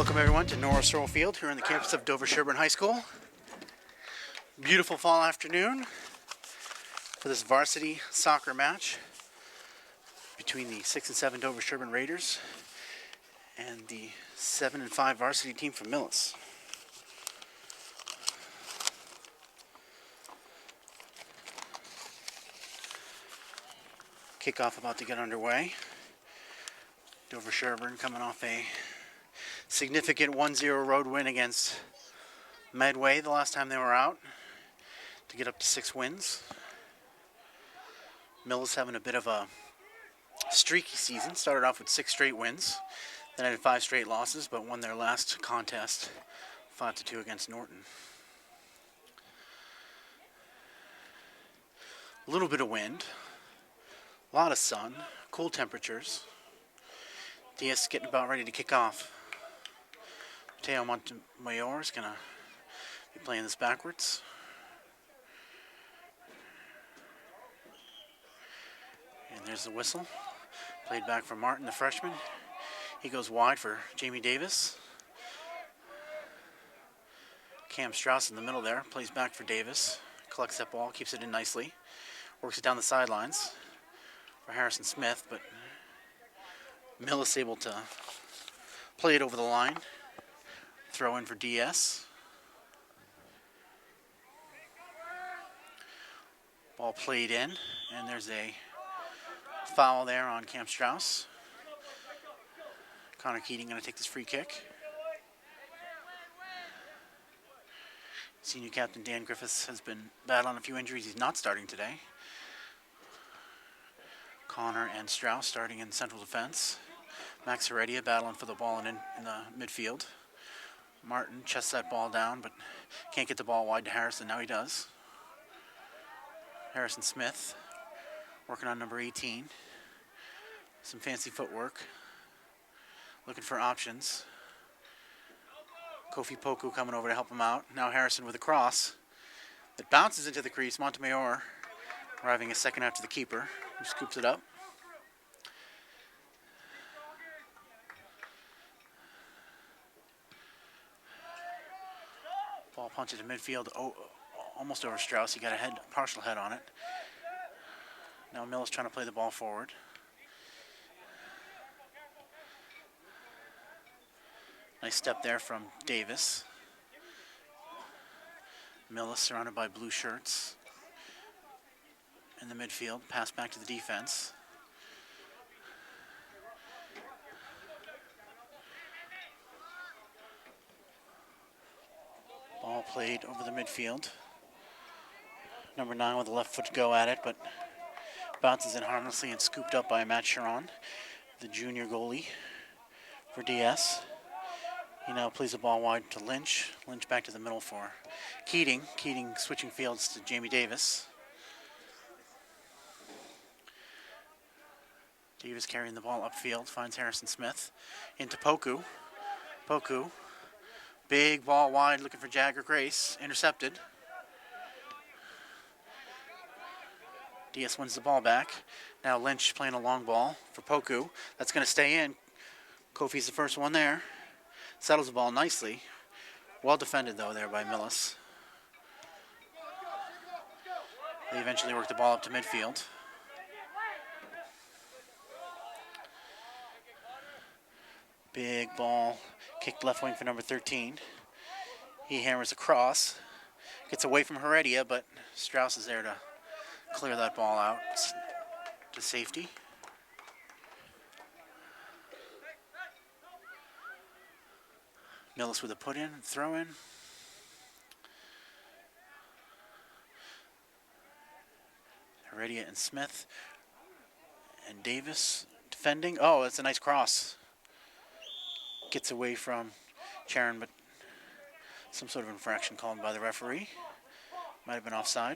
Welcome everyone to Norris Searle Field here on the campus of Dover-Sherborn High School. Beautiful fall afternoon for this varsity soccer match between the 6 and 7 Dover-Sherborn Raiders and the 7 and 5 varsity team from Millis. Kickoff about to get underway. Dover-Sherborn coming off a significant 1-0 road win against Medway the last time they were out to get up to 6 wins. Millis having a bit of a streaky season. Started off with 6 straight wins, then had 5 straight losses, but won their last contest 5-2 against Norton. A little bit of wind, a lot of sun, cool temperatures. DS getting about ready to kick off. Mateo Montemayor is going to be playing this backwards. And there's the whistle. Played back for Martin, the freshman. He goes wide for Jamie Davis. Cam Strauss in the middle there. Plays back for Davis. Collects that ball, keeps it in nicely. Works it down the sidelines for Harrison Smith, but Millis able to play it over the line. Throw in for DS. Ball played in, and there's a foul there on Cam Strauss. Connor Keating going to take this free kick. Senior captain Dan Griffiths has been battling a few injuries. He's not starting today. Connor and Strauss starting in central defense. Max Heredia battling for the ball in the midfield. Martin chests that ball down, but can't get the ball wide to Harrison. Now he does. Harrison Smith working on number 18. Some fancy footwork. Looking for options. Kofi Poku coming over to help him out. Now Harrison with a cross that bounces into the crease. Montemayor arriving a second after the keeper, who scoops it up. Ball punches to midfield, almost over Strauss. He got a partial head on it. Now Millis trying to play the ball forward. Nice step there from Davis. Millis surrounded by blue shirts in the midfield. Pass back to the defense. Ball played over the midfield. Number 9 with a left foot to go at it, but bounces in harmlessly and scooped up by Matt Sharon, the junior goalie for DS. He now plays the ball wide to Lynch. Lynch back to the middle for Keating. Keating switching fields to Jamie Davis. Davis carrying the ball upfield, finds Harrison Smith. Into Poku. Poku. Big ball wide, looking for Jagger Grace. Intercepted. DS wins the ball back. Now Lynch playing a long ball for Poku. That's going to stay in. Kofi's the first one there. Settles the ball nicely. Well defended, though, there by Millis. They eventually work the ball up to midfield. Big ball. Kicked left wing for number 13. He hammers across. Gets away from Heredia, but Strauss is there to clear that ball out to safety. Millis with a put in and throw in. Heredia and Smith and Davis defending. Oh, that's a nice cross. Gets away from Sharon, but some sort of infraction called by the referee. Might have been offside.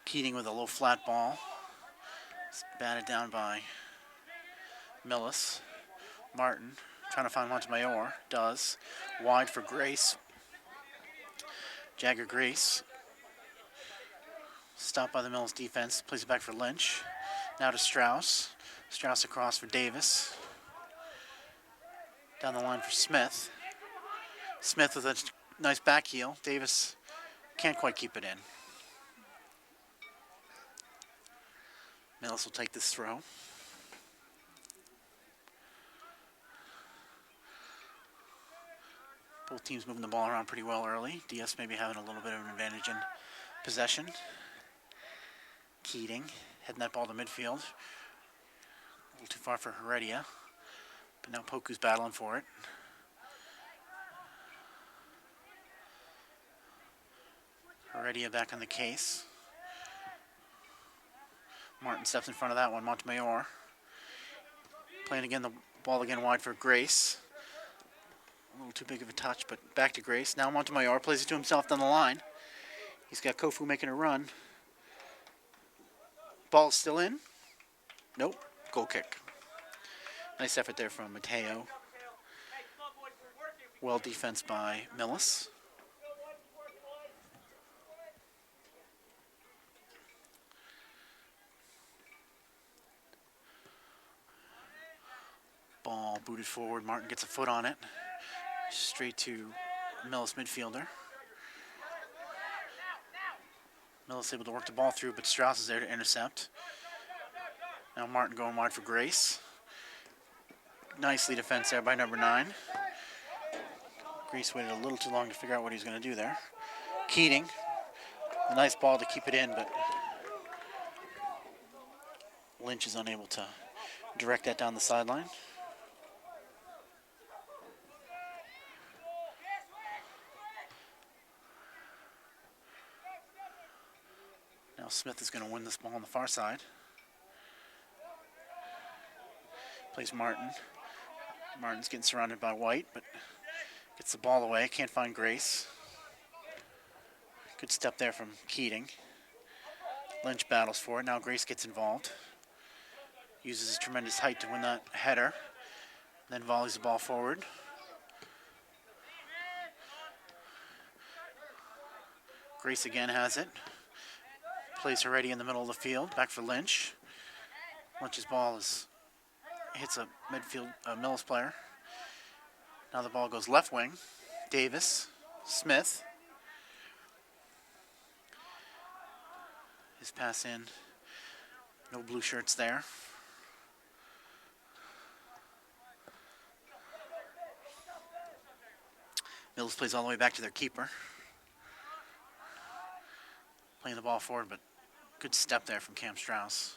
Keating with a low flat ball. It's batted down by Millis. Martin trying to find Montemayor. Does. Wide for Grace. Jagger Grace Stopped by the Millis defense. Plays it back for Lynch. Now to Strauss. Strauss across for Davis. Down the line for Smith. Smith with a nice back heel. Davis can't quite keep it in. Millis will take this throw. Both teams moving the ball around pretty well early. DS maybe having a little bit of an advantage in possession. Keating heading that ball to midfield. A little too far for Heredia. But now Poku's battling for it. Heredia back on the case. Martin steps in front of that one. Montemayor. Playing again, the ball again wide for Grace. A little too big of a touch, but back to Grace. Now Montemayor plays it to himself down the line. He's got Kofu making a run. Ball's still in. Nope. Goal kick. Nice effort there from Mateo. Well defense by Millis. Ball booted forward. Martin gets a foot on it. Straight to Millis midfielder. Millis able to work the ball through, but Strauss is there to intercept. Now Martin going wide for Grace. Nicely defense there by number 9. Grace waited a little too long to figure out what he was going to do there. Keating, a nice ball to keep it in, but Lynch is unable to direct that down the sideline. Now Smith is going to win this ball on the far side. Plays Martin. Martin's getting surrounded by White, but gets the ball away. Can't find Grace. Good step there from Keating. Lynch battles for it. Now Grace gets involved. Uses his tremendous height to win that header. Then volleys the ball forward. Grace again has it. Plays Heredia in the middle of the field. Back for Lynch. Lynch's ball hits a midfield Millis player. Now the ball goes left wing. Davis. Smith. His pass in. No blue shirts there. Millis plays all the way back to their keeper. Playing the ball forward, but good step there from Cam Strauss.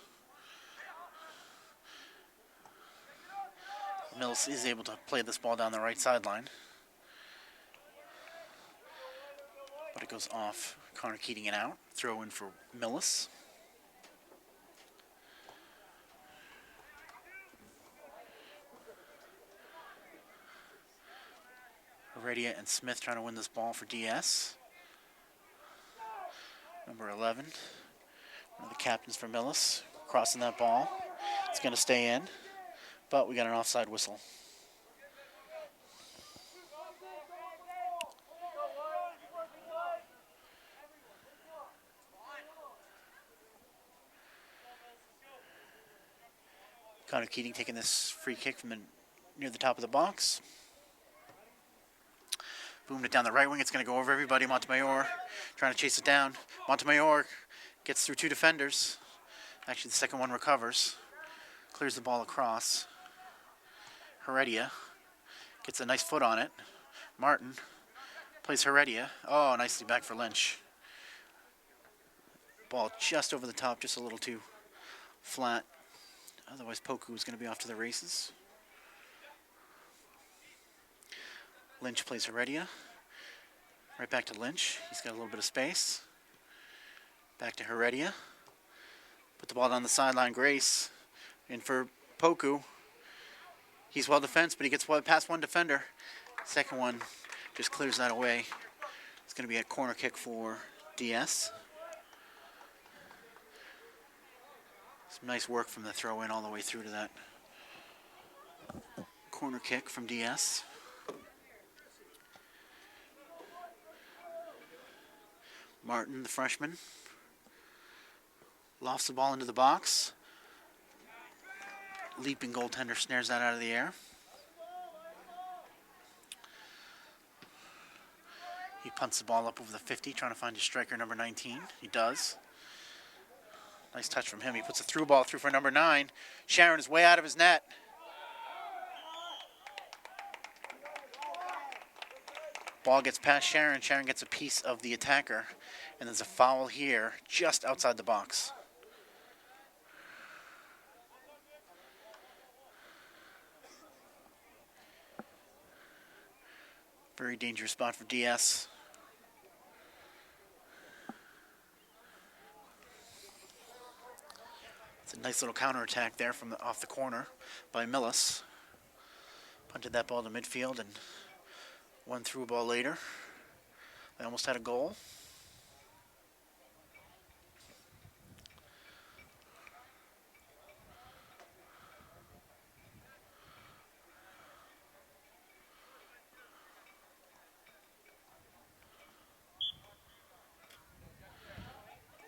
Millis is able to play this ball down the right sideline. But it goes off. Connor Keating it out. Throw in for Millis. Heredia and Smith trying to win this ball for DS. Number 11. One of the captains for Millis. Crossing that ball. It's going to stay in. But we got an offside whistle. Connor Keating taking this free kick from near the top of the box. Boomed it down the right wing. It's going to go over everybody. Montemayor trying to chase it down. Montemayor gets through 2 defenders. Actually, the second one recovers. Clears the ball across. Heredia gets a nice foot on it. Martin plays Heredia. Oh, nicely back for Lynch. Ball just over the top, just a little too flat. Otherwise, Poku is going to be off to the races. Lynch plays Heredia. Right back to Lynch. He's got a little bit of space. Back to Heredia. Put the ball down the sideline. Grace in for Poku. He's well defensed, but he gets past one defender. Second one just clears that away. It's going to be a corner kick for DS. Some nice work from the throw in all the way through to that corner kick from DS. Martin, the freshman. Lofts the ball into the box. Leaping goaltender snares that out of the air. He punts the ball up over the 50, trying to find his striker, number 19. He does. Nice touch from him. He puts a through ball through for number 9. Sharon is way out of his net. Ball gets past Sharon. Sharon gets a piece of the attacker. And there's a foul here just outside the box. Very dangerous spot for DS. It's a nice little counterattack there from off the corner by Millis. Punted that ball to midfield and one through ball later. They almost had a goal.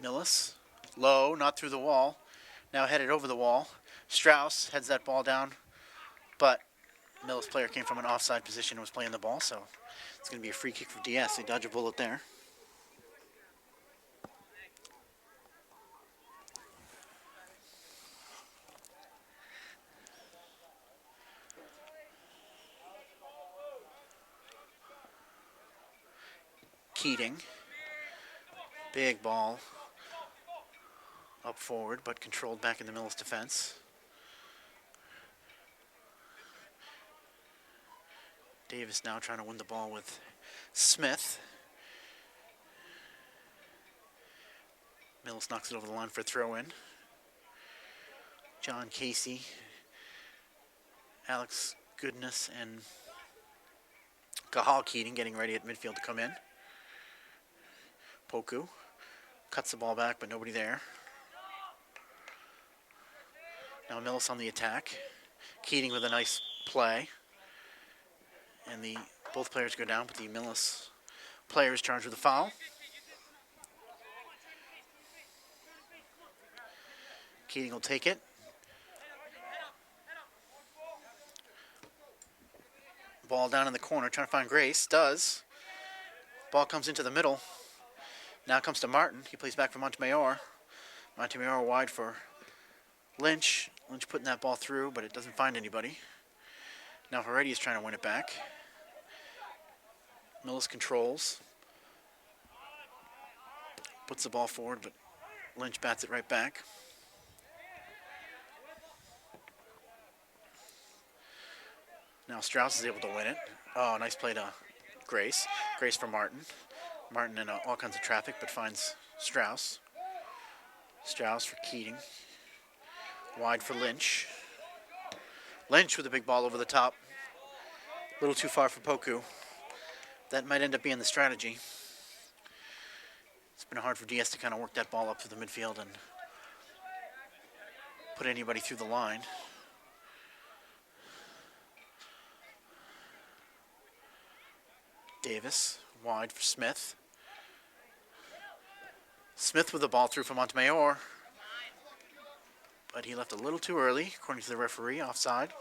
Millis, low, not through the wall. Now headed over the wall. Strauss heads that ball down, but Millis' player came from an offside position and was playing the ball, so it's going to be a free kick for DS. They dodge a bullet there. Keating. Big ball. Up forward, but controlled back in the Millis defense. Davis now trying to win the ball with Smith. Millis knocks it over the line for a throw-in. John Casey, Alex Goodness, and Gahal Keating getting ready at midfield to come in. Poku cuts the ball back, but nobody there. Now Millis on the attack. Keating with a nice play. And both players go down, but the Millis player is charged with a foul. Keating will take it. Ball down in the corner, trying to find Grace. Does. Ball comes into the middle. Now comes to Martin. He plays back for Montemayor. Montemayor wide for Lynch. Lynch putting that ball through, but it doesn't find anybody. Now Heredia is trying to win it back. Millis controls. Puts the ball forward, but Lynch bats it right back. Now Strauss is able to win it. Oh, nice play to Grace. Grace for Martin. Martin in all kinds of traffic, but finds Strauss. Strauss for Keating. Wide for Lynch. Lynch with a big ball over the top. A little too far for Poku. That might end up being the strategy. It's been hard for DS to kind of work that ball up through the midfield and put anybody through the line. Davis, wide for Smith. Smith with the ball through for Montemayor. But he left a little too early, according to the referee, offside.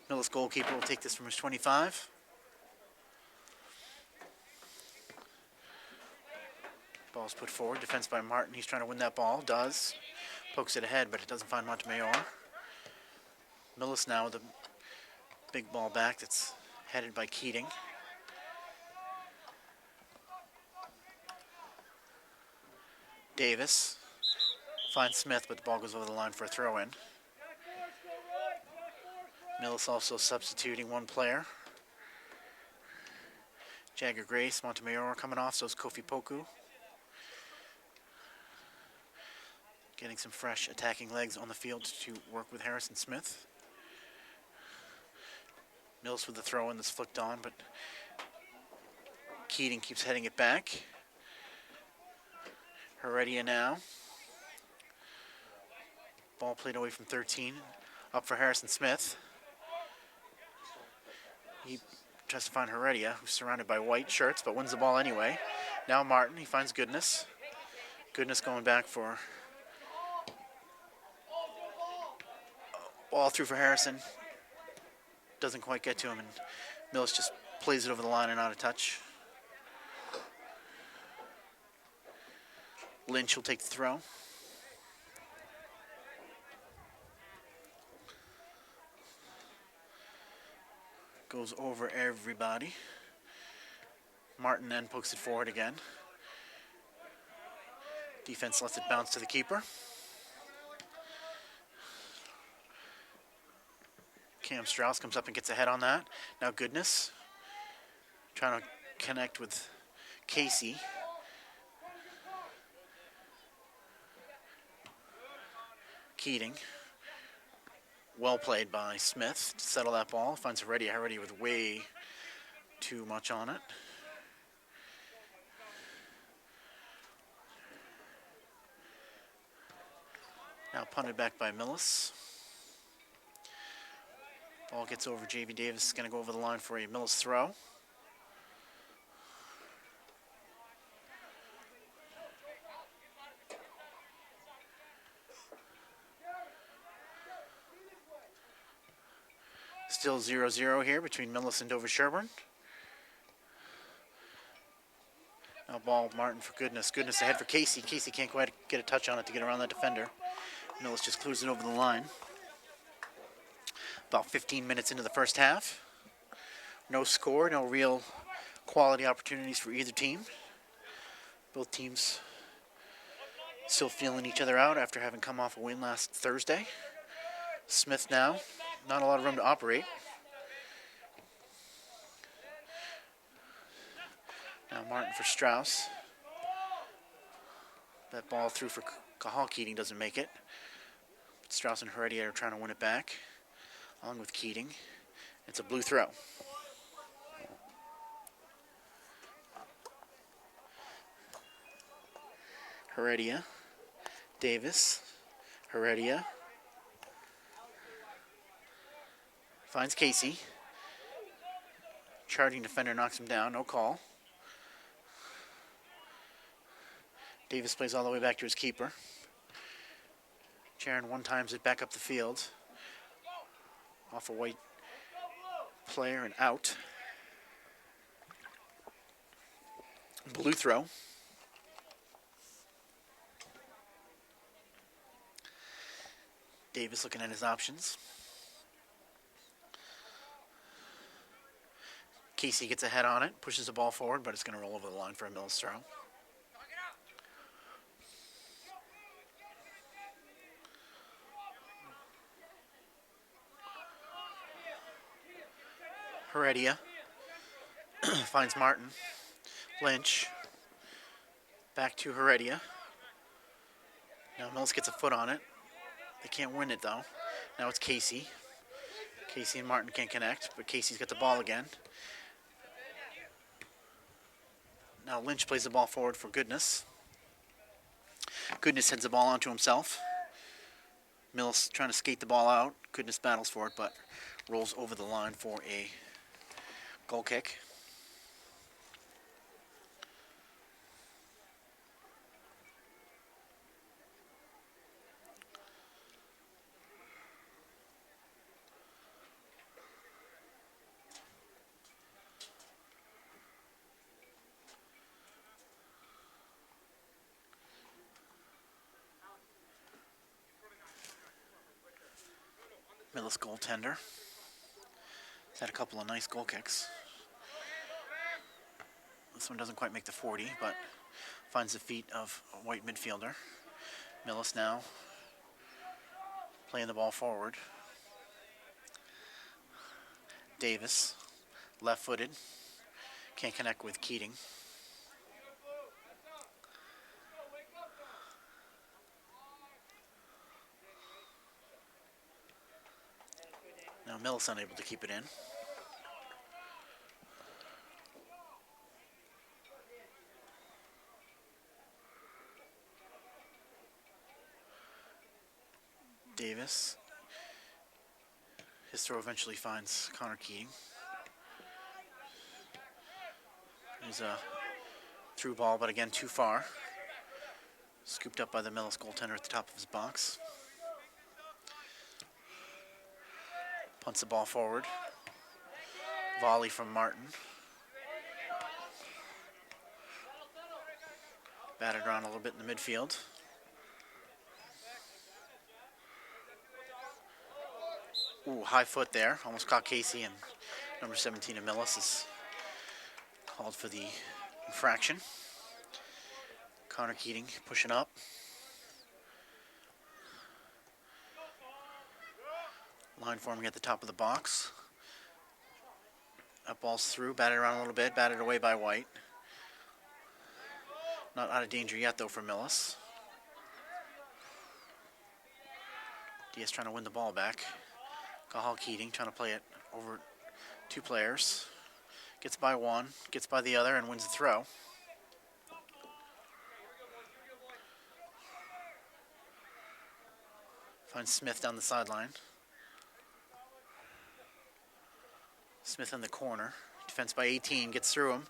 Millis goalkeeper will take this from his 25. Ball's put forward, defense by Martin. He's trying to win that ball, does. Pokes it ahead, but it doesn't find Montemayor. Millis now with a big ball back that's headed by Keating. Davis finds Smith, but the ball goes over the line for a throw-in. Millis also substituting one player. Jagger Grace, Montemayor coming off, so is Kofi Poku. Getting some fresh attacking legs on the field to work with Harrison Smith. Millis with the throw-in that's flicked on, but Keating keeps heading it back. Heredia now. Ball played away from 13. Up for Harrison Smith. He tries to find Heredia, who's surrounded by white shirts, but wins the ball anyway. Now Martin, he finds Goodness. Goodness going back for ball through for Harrison. Doesn't quite get to him, and Millis just plays it over the line and out of touch. Lynch will take the throw. Goes over everybody. Martin then pokes it forward again. Defense lets it bounce to the keeper. Cam Strauss comes up and gets ahead on that. Now Goodness trying to connect with Casey. Keating. Well played by Smith to settle that ball. Finds Heredia. Heredia with way too much on it. Now punted back by Millis. Ball gets over. J.V. Davis is going to go over the line for a Millis throw. Still 0-0 here between Millis and Dover-Sherborn. Now ball Martin for Goodness. Goodness ahead for Casey. Casey can't quite get a touch on it to get around that defender. Millis just clears it over the line. About 15 minutes into the first half. No score, no real quality opportunities for either team. Both teams still feeling each other out after having come off a win last Thursday. Smith now, not a lot of room to operate. Now Martin for Strauss. That ball through for Cahal. Keating doesn't make it. But Strauss and Heredia are trying to win it back, along with Keating. It's a blue throw. Heredia. Davis. Heredia. Finds Casey. Charging defender knocks him down. No call. Davis plays all the way back to his keeper. Sharon one times it back up the field. Off a white player and out. Blue throw. Davis looking at his options. Casey gets ahead on it, pushes the ball forward, but it's going to roll over the line for a Millis throw. Heredia finds Martin. Lynch. Back to Heredia. Now Millis gets a foot on it. They can't win it though. Now it's Casey. Casey and Martin can't connect, but Casey's got the ball again. Now Lynch plays the ball forward for Goodness. Goodness heads the ball onto himself. Millis trying to skate the ball out. Goodness battles for it, but rolls over the line for a goal kick. Millis goaltender. He's had a couple of nice goal kicks. This one doesn't quite make the 40, but finds the feet of a white midfielder. Millis now playing the ball forward. Davis, left-footed, can't connect with Keating. Now Millis unable to keep it in. Davis. His throw eventually finds Connor Keating. There's a through ball, but again too far. Scooped up by the Millis goaltender at the top of his box. Punts the ball forward. Volley from Martin. Batted around a little bit in the midfield. Ooh, high foot there. Almost caught Casey, and number 17 of Millis is called for the infraction. Connor Keating pushing up. Line forming at the top of the box. That ball's through, batted around a little bit, batted away by White. Not out of danger yet, though, for Millis. Diaz trying to win the ball back. Cahal Keating trying to play it over two players. Gets by one, gets by the other, and wins the throw. Finds Smith down the sideline. Smith in the corner. Defense by 18, gets through him.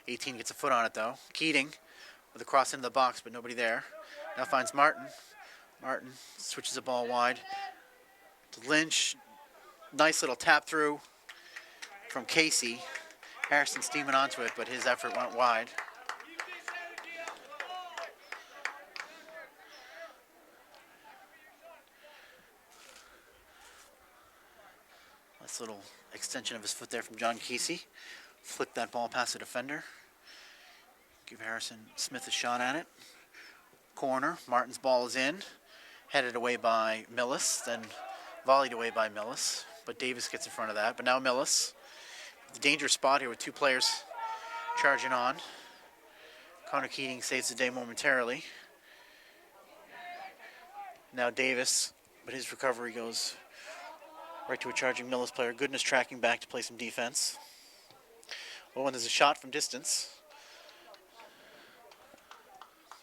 18 gets a foot on it, though. Keating with a cross into the box, but nobody there. Now finds Martin. Martin switches the ball wide to Lynch. Nice little tap through from Casey. Harrison steaming onto it, but his effort went wide. Nice little extension of his foot there from John Casey. Flick that ball past the defender. Give Harrison Smith a shot at it. Corner. Martin's ball is in. Headed away by Millis, then volleyed away by Millis. But Davis gets in front of that. But now Millis. The dangerous spot here with two players charging on. Connor Keating saves the day momentarily. Now Davis, but his recovery goes right to a charging Millis player. Goodness tracking back to play some defense. Oh, and there's a shot from distance.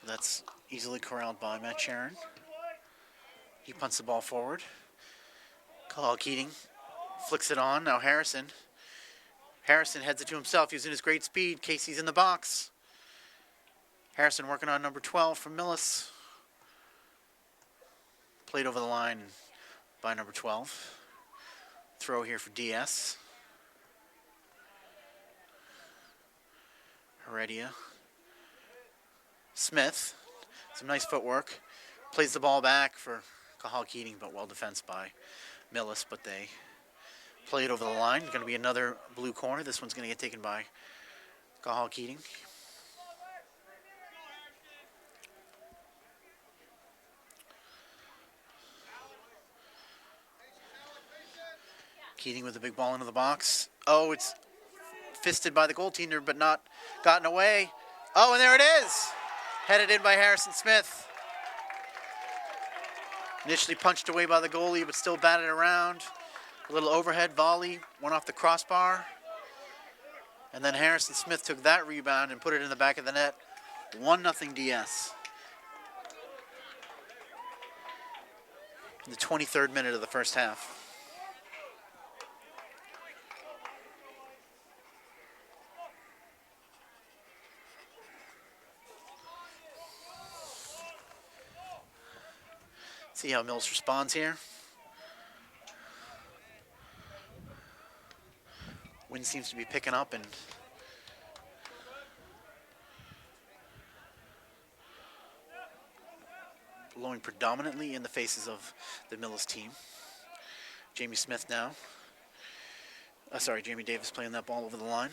That's easily corralled by Matt Sharon. He punts the ball forward. Cahal Keating flicks it on. Now Harrison. Harrison heads it to himself using his great speed. Casey's in the box. Harrison working on number 12 from Millis. Played over the line by number 12. Throw here for DS. Heredia. Smith. Some nice footwork. Plays the ball back for Cahal Keating, but well defensed by Millis, but they play it over the line. Going to be another blue corner. This one's going to get taken by Cahal Keating. Keating with the big ball into the box. Oh, it's fisted by the goaltender, but not gotten away. Oh, and there it is. Headed in by Harrison Smith. Initially punched away by the goalie, but still batted around. A little overhead volley, went off the crossbar. And then Harrison Smith took that rebound and put it in the back of the net. 1-0 DS. In the 23rd minute of the first half. See how Mills responds here. Wind seems to be picking up and blowing predominantly in the faces of the Millis team. Jamie Smith now. Jamie Davis playing that ball over the line.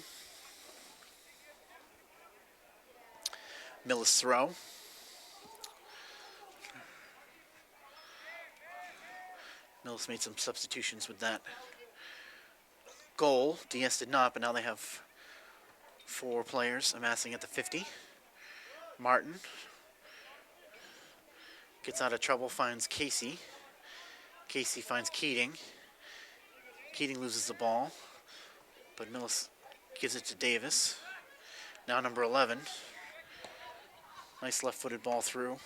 Millis throw. Millis made some substitutions with that goal. DS did not, but now they have 4 players amassing at the 50. Martin gets out of trouble, finds Casey. Casey finds Keating. Keating loses the ball, but Millis gives it to Davis. Now number 11. Nice left-footed ball through.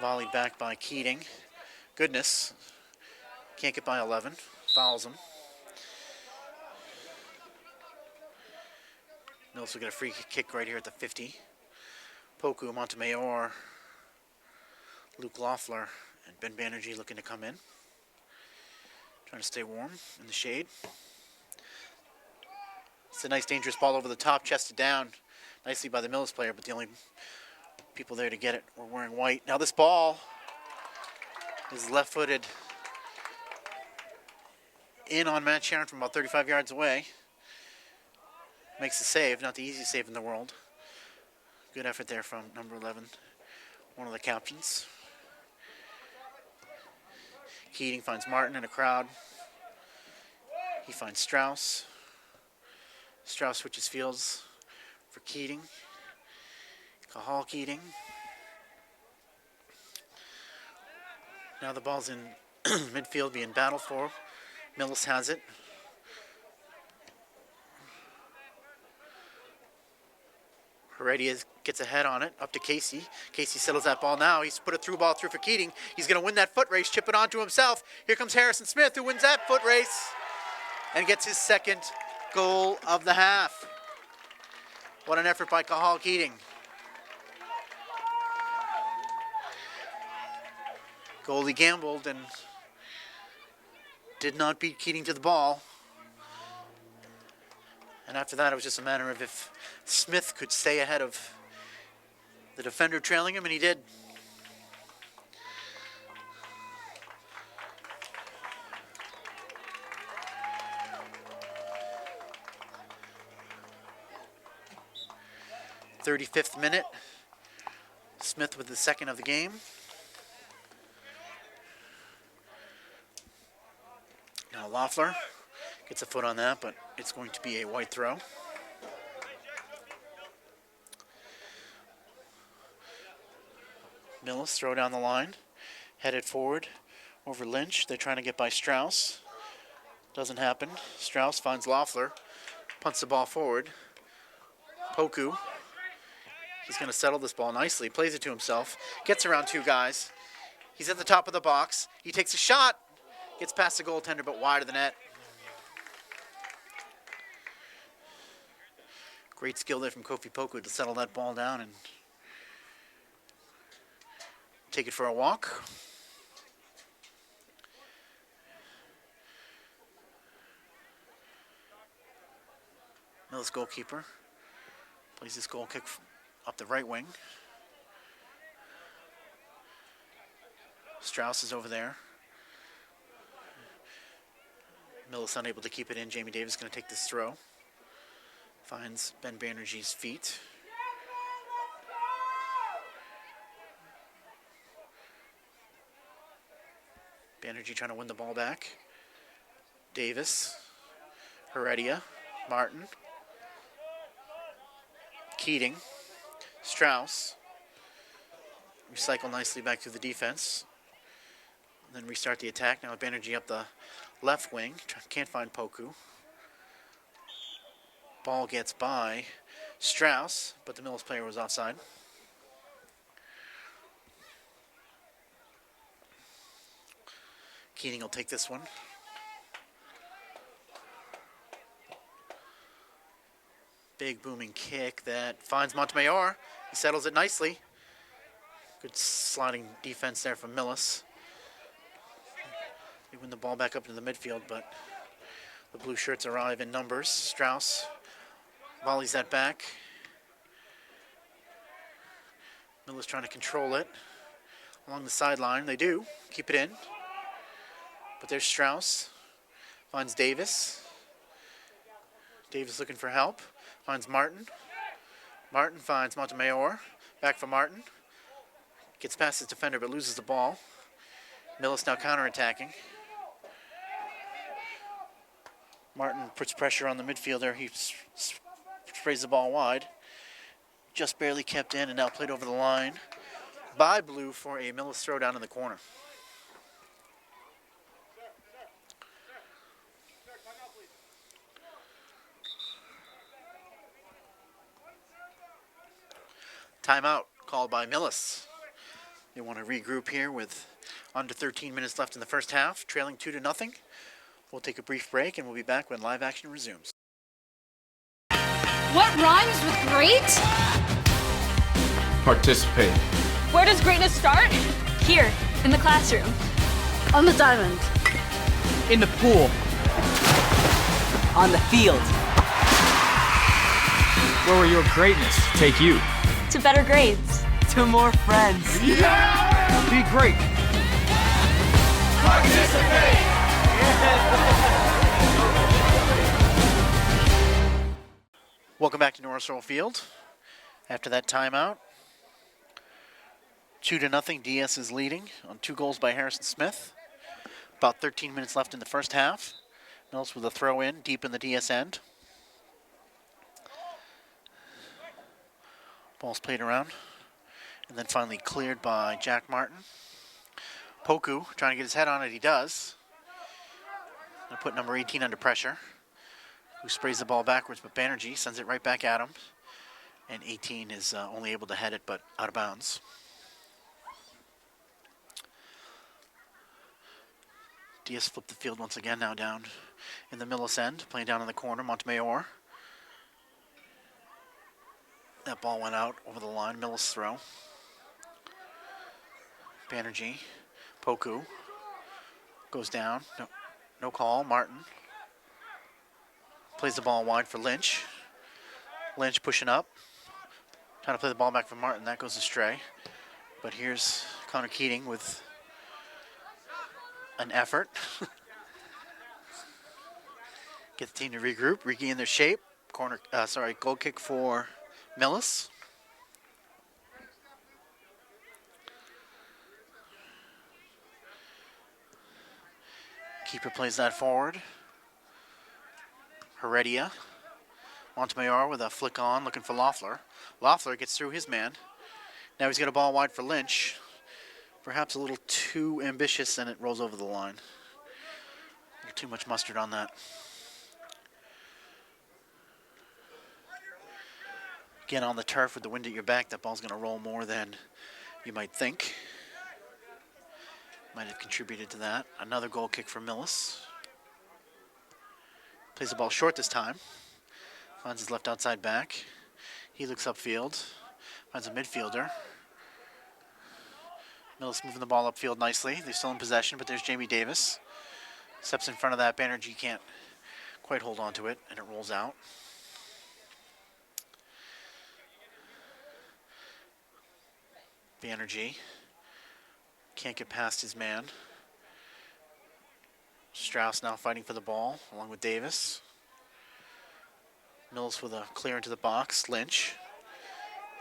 Volleyed back by Keating. Goodness. Can't get by 11. Fouls him. Millis will get a free kick right here at the 50. Poku, Montemayor, Luke Loeffler, and Ben Banerjee looking to come in. Trying to stay warm in the shade. It's a nice dangerous ball over the top, chested down nicely by the Millis player, but the only people there to get it were wearing white. Now this ball is left-footed in on Matt Sharon from about 35 yards away. Makes the save, not the easiest save in the world. Good effort there from number 11, one of the captains. Keating finds Martin in a crowd. He finds Strauss. Strauss switches fields for Keating. Cahal Keating. Now the ball's in midfield being battled for. Millis has it. Heredia gets ahead on it, up to Casey. Casey settles that ball now. He's put a through ball through for Keating. He's going to win that foot race, chip it onto himself. Here comes Harrison Smith, who wins that foot race and gets his second goal of the half. What an effort by Cahal Keating. Goalie gambled and did not beat Keating to the ball. And after that, it was just a matter of if Smith could stay ahead of the defender trailing him, and he did. '35th minute. Smith with the second of the game. Now Loeffler gets a foot on that, but it's going to be a white throw. Millis throw down the line, headed forward over Lynch. They're trying to get by Strauss. Doesn't happen. Strauss finds Loeffler, punts the ball forward. Poku, he's going to settle this ball nicely, plays it to himself, gets around two guys. He's at the top of the box. He takes a shot, gets past the goaltender, but wide of the net. Great skill there from Kofi Poku to settle that ball down and take it for a walk. Millis goalkeeper plays this goal kick up the right wing. Strauss is over there. Millis unable to keep it in. Jamie Davis going to take this throw. Finds Ben Banerjee's feet. Banerjee trying to win the ball back. Davis, Heredia, Martin, Keating, Strauss. Recycle nicely back through the defense. And then restart the attack. Now Banerjee up the left wing. Can't find Poku. Ball gets by Strauss, but the Millis player was offside. Keating will take this one. Big booming kick that finds Montemayor. He settles it nicely. Good sliding defense there from Millis. They win the ball back up into the midfield, but the blue shirts arrive in numbers. Strauss volleys that back. Millis trying to control it along the sideline. They do. Keep it in. But there's Strauss. Finds Davis. Davis looking for help. Finds Martin. Martin finds Montemayor. Back for Martin. Gets past his defender but loses the ball. Millis now counterattacking. Martin puts pressure on the midfielder. He sprays the ball wide. Just barely kept in and now played over the line by Blue for a Millis throwdown in the corner. Timeout called by Millis. They want to regroup here with under 13 minutes left in the first half, trailing 2-0. We'll take a brief break and we'll be back when live action resumes. What rhymes with great? Participate. Where does greatness start? Here, in the classroom. On the diamond. In the pool. On the field. Where will your greatness take you? To better grades. To more friends. Yeah! Be great. Participate. Welcome back to Norris Earl Field. After that timeout, 2-0, DS is leading on 2 goals by Harrison Smith. About 13 minutes left in the first half. Millis with a throw in deep in the DS end. Ball's played around and then finally cleared by Jack Martin. Poku trying to get his head on it, he does. Gonna put number 18 under pressure, who sprays the ball backwards, but Banerjee sends it right back at him. And 18 is only able to head it, but out of bounds. Diaz flipped the field once again, now down in the Millis end, playing down in the corner, Montemayor. That ball went out over the line, Millis throw. Banerjee, Poku, goes down, no call, Martin. Plays the ball wide for Lynch. Lynch pushing up, trying to play the ball back for Martin, that goes astray. But here's Connor Keating with an effort. Get the team to regroup, regain their shape. Goal kick for Millis. Keeper plays that forward. Heredia. Montemayor with a flick on, looking for Loeffler. Loeffler gets through his man. Now he's got a ball wide for Lynch. Perhaps a little too ambitious, and it rolls over the line. A little too much mustard on that. Again, on the turf with the wind at your back, that ball's going to roll more than you might think. Might have contributed to that. Another goal kick for Millis. Plays the ball short this time. Finds his left outside back. He looks upfield. Finds a midfielder. Millis moving the ball upfield nicely. They're still in possession, but there's Jamie Davis. Steps in front of that. Banerjee can't quite hold on to it, and it rolls out. Banerjee can't get past his man. Strauss now fighting for the ball, along with Davis. Millis with a clear into the box. Lynch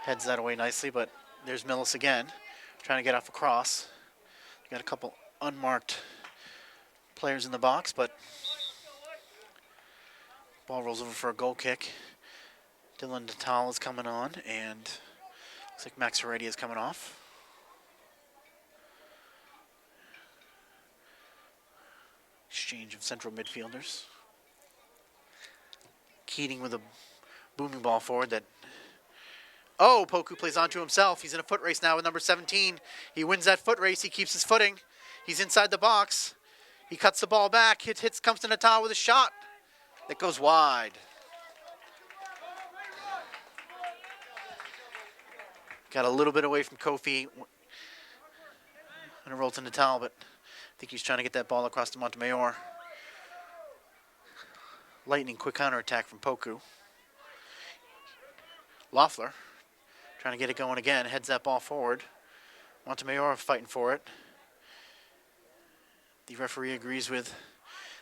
heads that away nicely, but there's Millis again, trying to get off a cross. Got a couple unmarked players in the box, but ball rolls over for a goal kick. Dylan Natal is coming on, and looks like Max Heredia is coming off. Exchange of central midfielders. Keating with a booming ball forward that... Oh, Poku plays onto himself. He's in a foot race now with number 17. He wins that foot race. He keeps his footing. He's inside the box. He cuts the ball back. Comes to Natal with a shot that goes wide. Got a little bit away from Kofi. And it rolled to Natal, but I think he's trying to get that ball across to Montemayor. Lightning quick counterattack from Poku. Loeffler trying to get it going again. Heads that ball forward. Montemayor fighting for it. The referee agrees with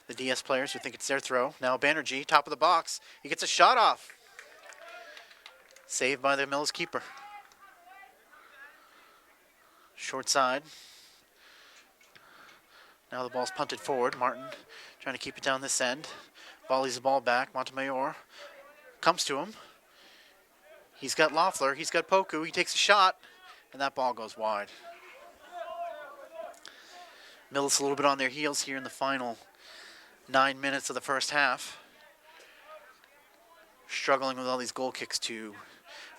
the DS players who think it's their throw. Now Banerjee, top of the box. He gets a shot off. Saved by the Millis keeper. Short side. Now the ball's punted forward. Martin trying to keep it down this end. Volleys the ball back. Montemayor comes to him. He's got Loeffler. He's got Poku. He takes a shot, and that ball goes wide. Millis a little bit on their heels here in the final 9 minutes of the first half. Struggling with all these goal kicks to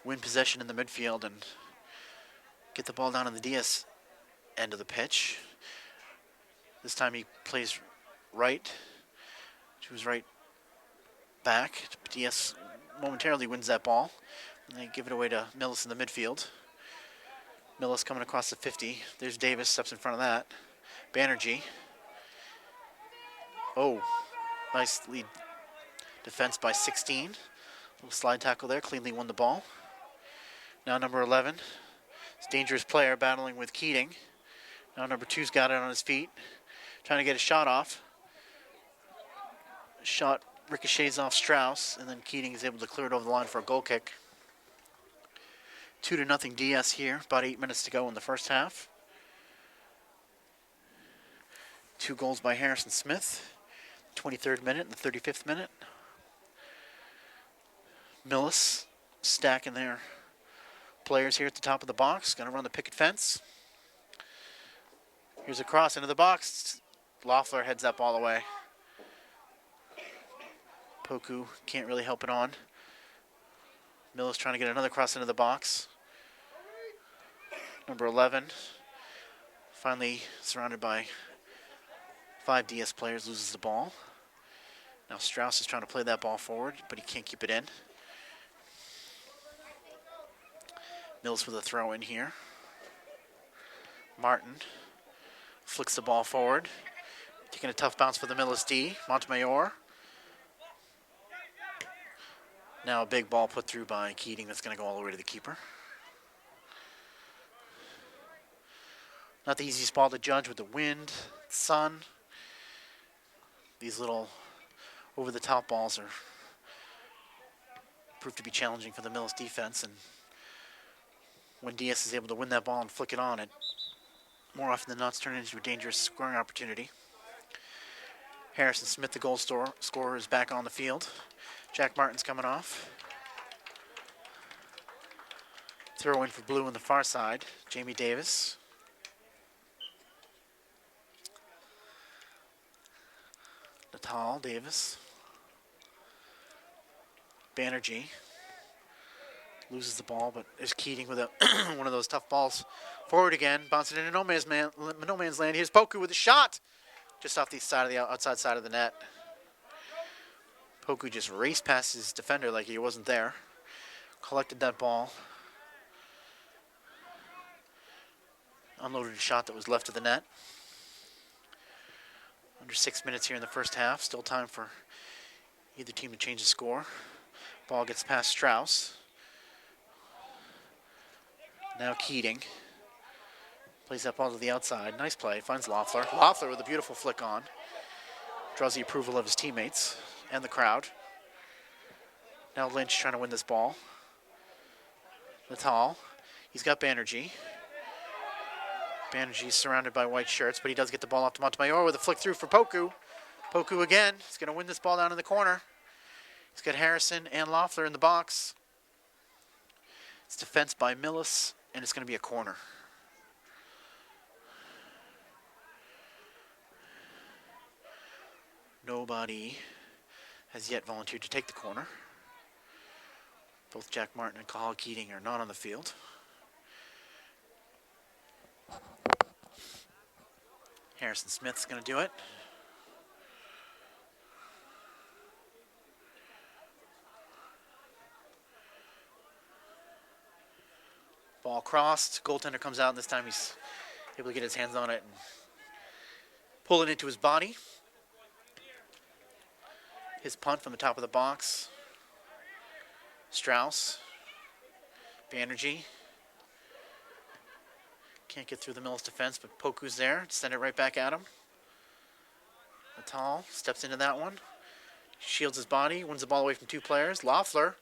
win possession in the midfield and get the ball down in the DS end of the pitch. This time he plays right to his right back. DS momentarily wins that ball. And they give it away to Millis in the midfield. Millis coming across the 50. There's Davis, steps in front of that. Banerjee. Oh, nice lead defense by 16. Little slide tackle there, cleanly won the ball. Now number 11. It's a dangerous player battling with Keating. Now number 2's got it on his feet. Trying to get a shot off. Shot ricochets off Strauss, and then Keating is able to clear it over the line for a goal kick. 2-0 DS here. About 8 minutes to go in the first half. 2 goals by Harrison Smith. 23rd minute and the 35th minute. Millis stacking their players here at the top of the box. Going to run the picket fence. Here's a cross into the box. Loeffler heads up all the way. Poku can't really help it on. Millis trying to get another cross into the box. Number 11, finally surrounded by 5 DS players, loses the ball. Now Strauss is trying to play that ball forward, but he can't keep it in. Millis with a throw in here. Martin flicks the ball forward. Taking a tough bounce for the Millis D. Montemayor. Now a big ball put through by Keating that's going to go all the way to the keeper. Not the easiest ball to judge with the wind, sun. These little over-the-top balls are proved to be challenging for the Millis defense, and when DS is able to win that ball and flick it on, it more often than not turns into a dangerous scoring opportunity. Harrison Smith, the goal scorer, is back on the field. Jack Martin's coming off. Throw in for blue on the far side. Jamie Davis. Natal Davis. Banerjee loses the ball, but is Keating with a one of those tough balls forward again, bouncing into no man's land. Here's Poku with a shot, just off the outside side of the net. Poku just raced past his defender like he wasn't there. Collected that ball. Unloaded a shot that was left of the net. Under 6 minutes here in the first half. Still time for either team to change the score. Ball gets past Strauss. Now Keating. Plays that ball to the outside. Nice play. Finds Loeffler. Loeffler with a beautiful flick on. Draws the approval of his teammates and the crowd. Now Lynch trying to win this ball. Natal. He's got Banerjee. Banerjee's surrounded by white shirts, but he does get the ball off to Montemayor with a flick through for Poku. Poku again. He's going to win this ball down in the corner. He's got Harrison and Loeffler in the box. It's defense by Millis, and it's going to be a corner. Nobody has yet volunteered to take the corner. Both Jack Martin and Cathal Keating are not on the field. Harrison Smith's going to do it. Ball crossed. Goaltender comes out, and this time he's able to get his hands on it and pull it into his body. His punt from the top of the box. Strauss. Banerjee. Can't get through the Millis defense, but Poku's there. Send it right back at him. Natal steps into that one. Shields his body. Wins the ball away from 2 players. Loeffler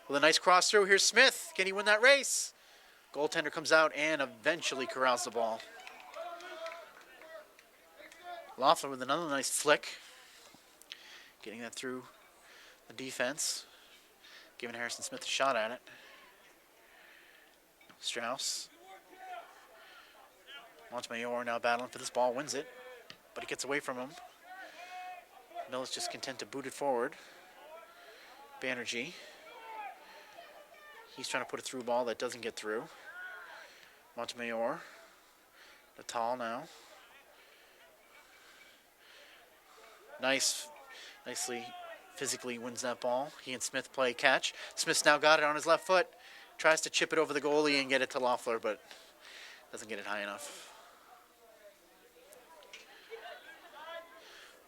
with a nice cross through. Here's Smith. Can he win that race? Goaltender comes out and eventually corrals the ball. Loeffler with another nice flick. Getting that through the defense. Giving Harrison Smith a shot at it. Strauss. Montemayor now battling for this ball. Wins it. But it gets away from him. Millis just content to boot it forward. Banerjee. He's trying to put a through ball that doesn't get through. Montemayor. Natal now. Nicely physically wins that ball. He and Smith play catch. Smith's now got it on his left foot. Tries to chip it over the goalie and get it to Loeffler, but doesn't get it high enough.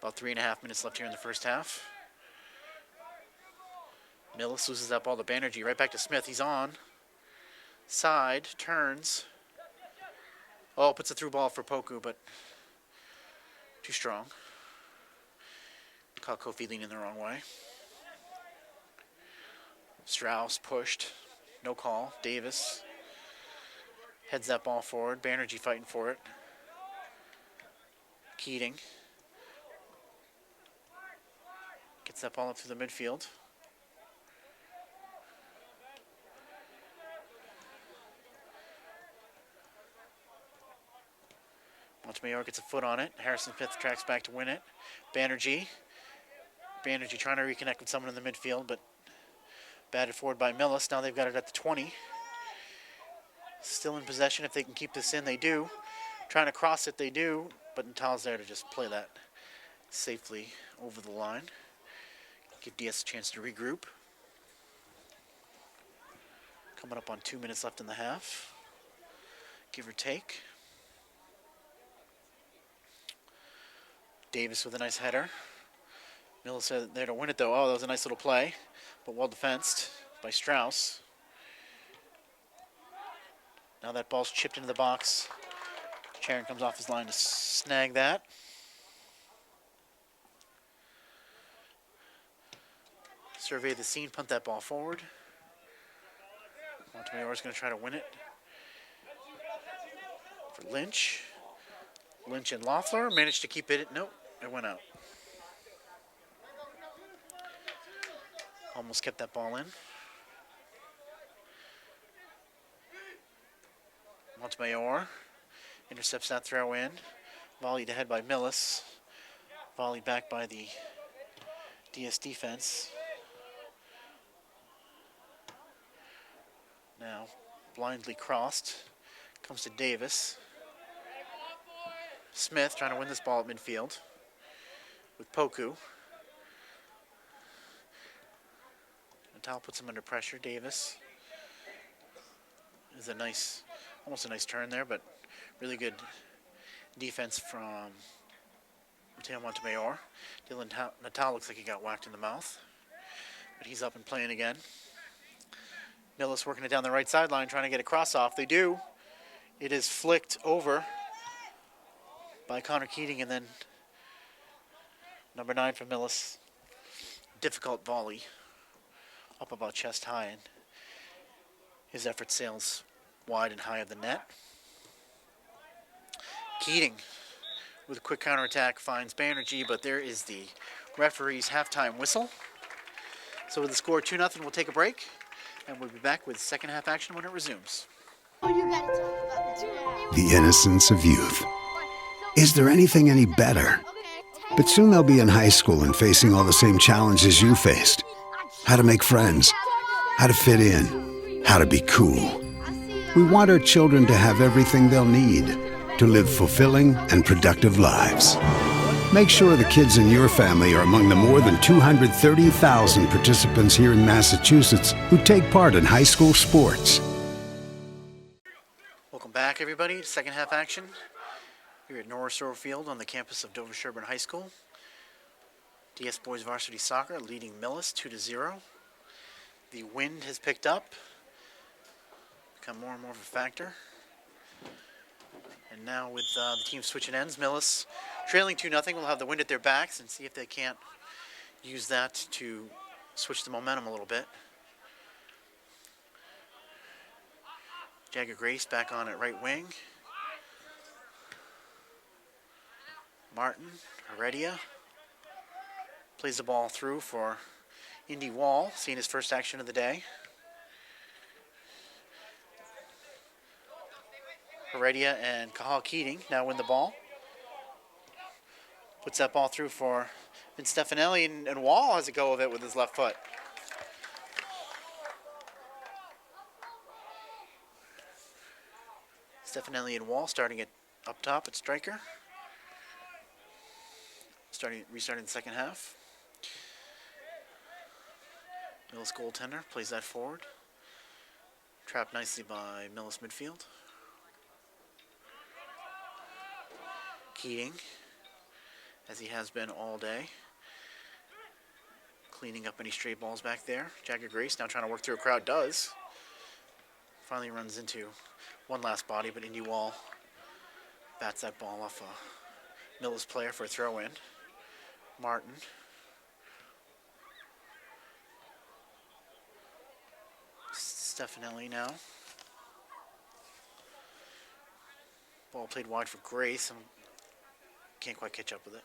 About 3.5 minutes left here in the first half. Millis loses that ball to Banerjee. Right back to Smith. He's on. Side. Turns. Oh, puts a through ball for Poku, but too strong. Caught Kofi leaning the wrong way. Strauss pushed. No call. Davis heads that ball forward. Banerjee fighting for it. Keating gets that ball up through the midfield. Montemayor gets a foot on it. Harrison Smith tracks back to win it. Banerjee trying to reconnect with someone in the midfield, but batted forward by Millis. Now they've got it at the 20. Still in possession. If they can keep this in, they do. Trying to cross it, they do. But Natal's there to just play that safely over the line. Give DS a chance to regroup. Coming up on 2 minutes left in the half. Give or take. Davis with a nice header. Millis there to win it though. Oh, that was a nice little play, but well defensed by Strauss. Now that ball's chipped into the box. Charon comes off his line to snag that. Survey the scene, punt that ball forward. Montemayor's going to try to win it for Lynch. Lynch and Loeffler managed to keep it. Nope, it went out. Almost kept that ball in. Montemayor intercepts that throw in. Volleyed ahead by Millis. Volleyed back by the DS defense. Now blindly crossed. Comes to Davis. Smith trying to win this ball at midfield with Poku. Natal puts him under pressure. Davis is almost a nice turn there, but really good defense from Mateo Montemayor. Dylan Natal looks like he got whacked in the mouth, but he's up and playing again. Millis working it down the right sideline, trying to get a cross off. They do. It is flicked over by Connor Keating, and then number 9 from Millis. Difficult volley up about chest high, and his effort sails wide and high of the net. Keating with a quick counterattack finds Banerjee, but there is the referee's halftime whistle. So with the score 2-0, we'll take a break, and we'll be back with second half action when it resumes. The innocence of youth. Is there anything any better? But soon they'll be in high school and facing all the same challenges you faced. How to make friends, how to fit in, how to be cool. We want our children to have everything they'll need to live fulfilling and productive lives. Make sure the kids in your family are among the more than 230,000 participants here in Massachusetts who take part in high school sports. Welcome back, everybody, to second half action here at Norris Rowe Field on the campus of Dover-Sherborn High School. DS Boys Varsity Soccer leading Millis 2-0. The wind has picked up, become more and more of a factor. And now with the team switching ends, Millis trailing 2-0 will have the wind at their backs and see if they can't use that to switch the momentum a little bit. Jagger Grace back on at right wing. Martin, Heredia, plays the ball through for Indy Wall, seeing his first action of the day. Heredia and Cahal Keating now win the ball. Puts that ball through for Vince Stefanelli, and Wall has a go of it with his left foot. Stefanelli and Wall starting it up top at striker. Restarting the second half. Millis goaltender plays that forward. Trapped nicely by Millis midfield. Keating, as he has been all day, cleaning up any stray balls back there. Jagger Grace now trying to work through a crowd, does. Finally runs into one last body, but Indy Wall bats that ball off a Millis player for a throw-in. Martin. Stefanelli now. Ball played wide for Grace. Can't quite catch up with it.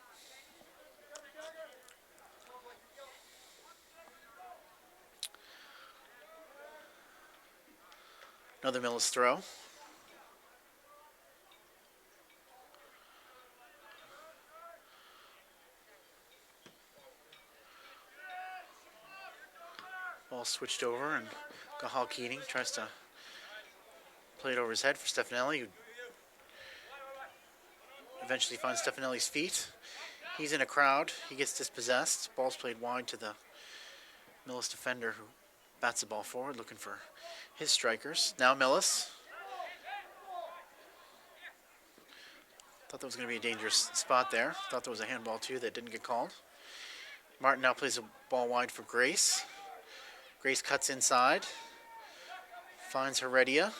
Another Millis throw. Ball switched over, and Gahal Keating tries to play it over his head for Stefanelli, who eventually finds Stefanelli's feet. He's in a crowd. He gets dispossessed. Ball's played wide to the Millis defender, who bats the ball forward, looking for his strikers. Now Millis. Thought that was going to be a dangerous spot there. Thought there was a handball too that didn't get called. Martin now plays a ball wide for Grace. Grace cuts inside. Finds Heredia.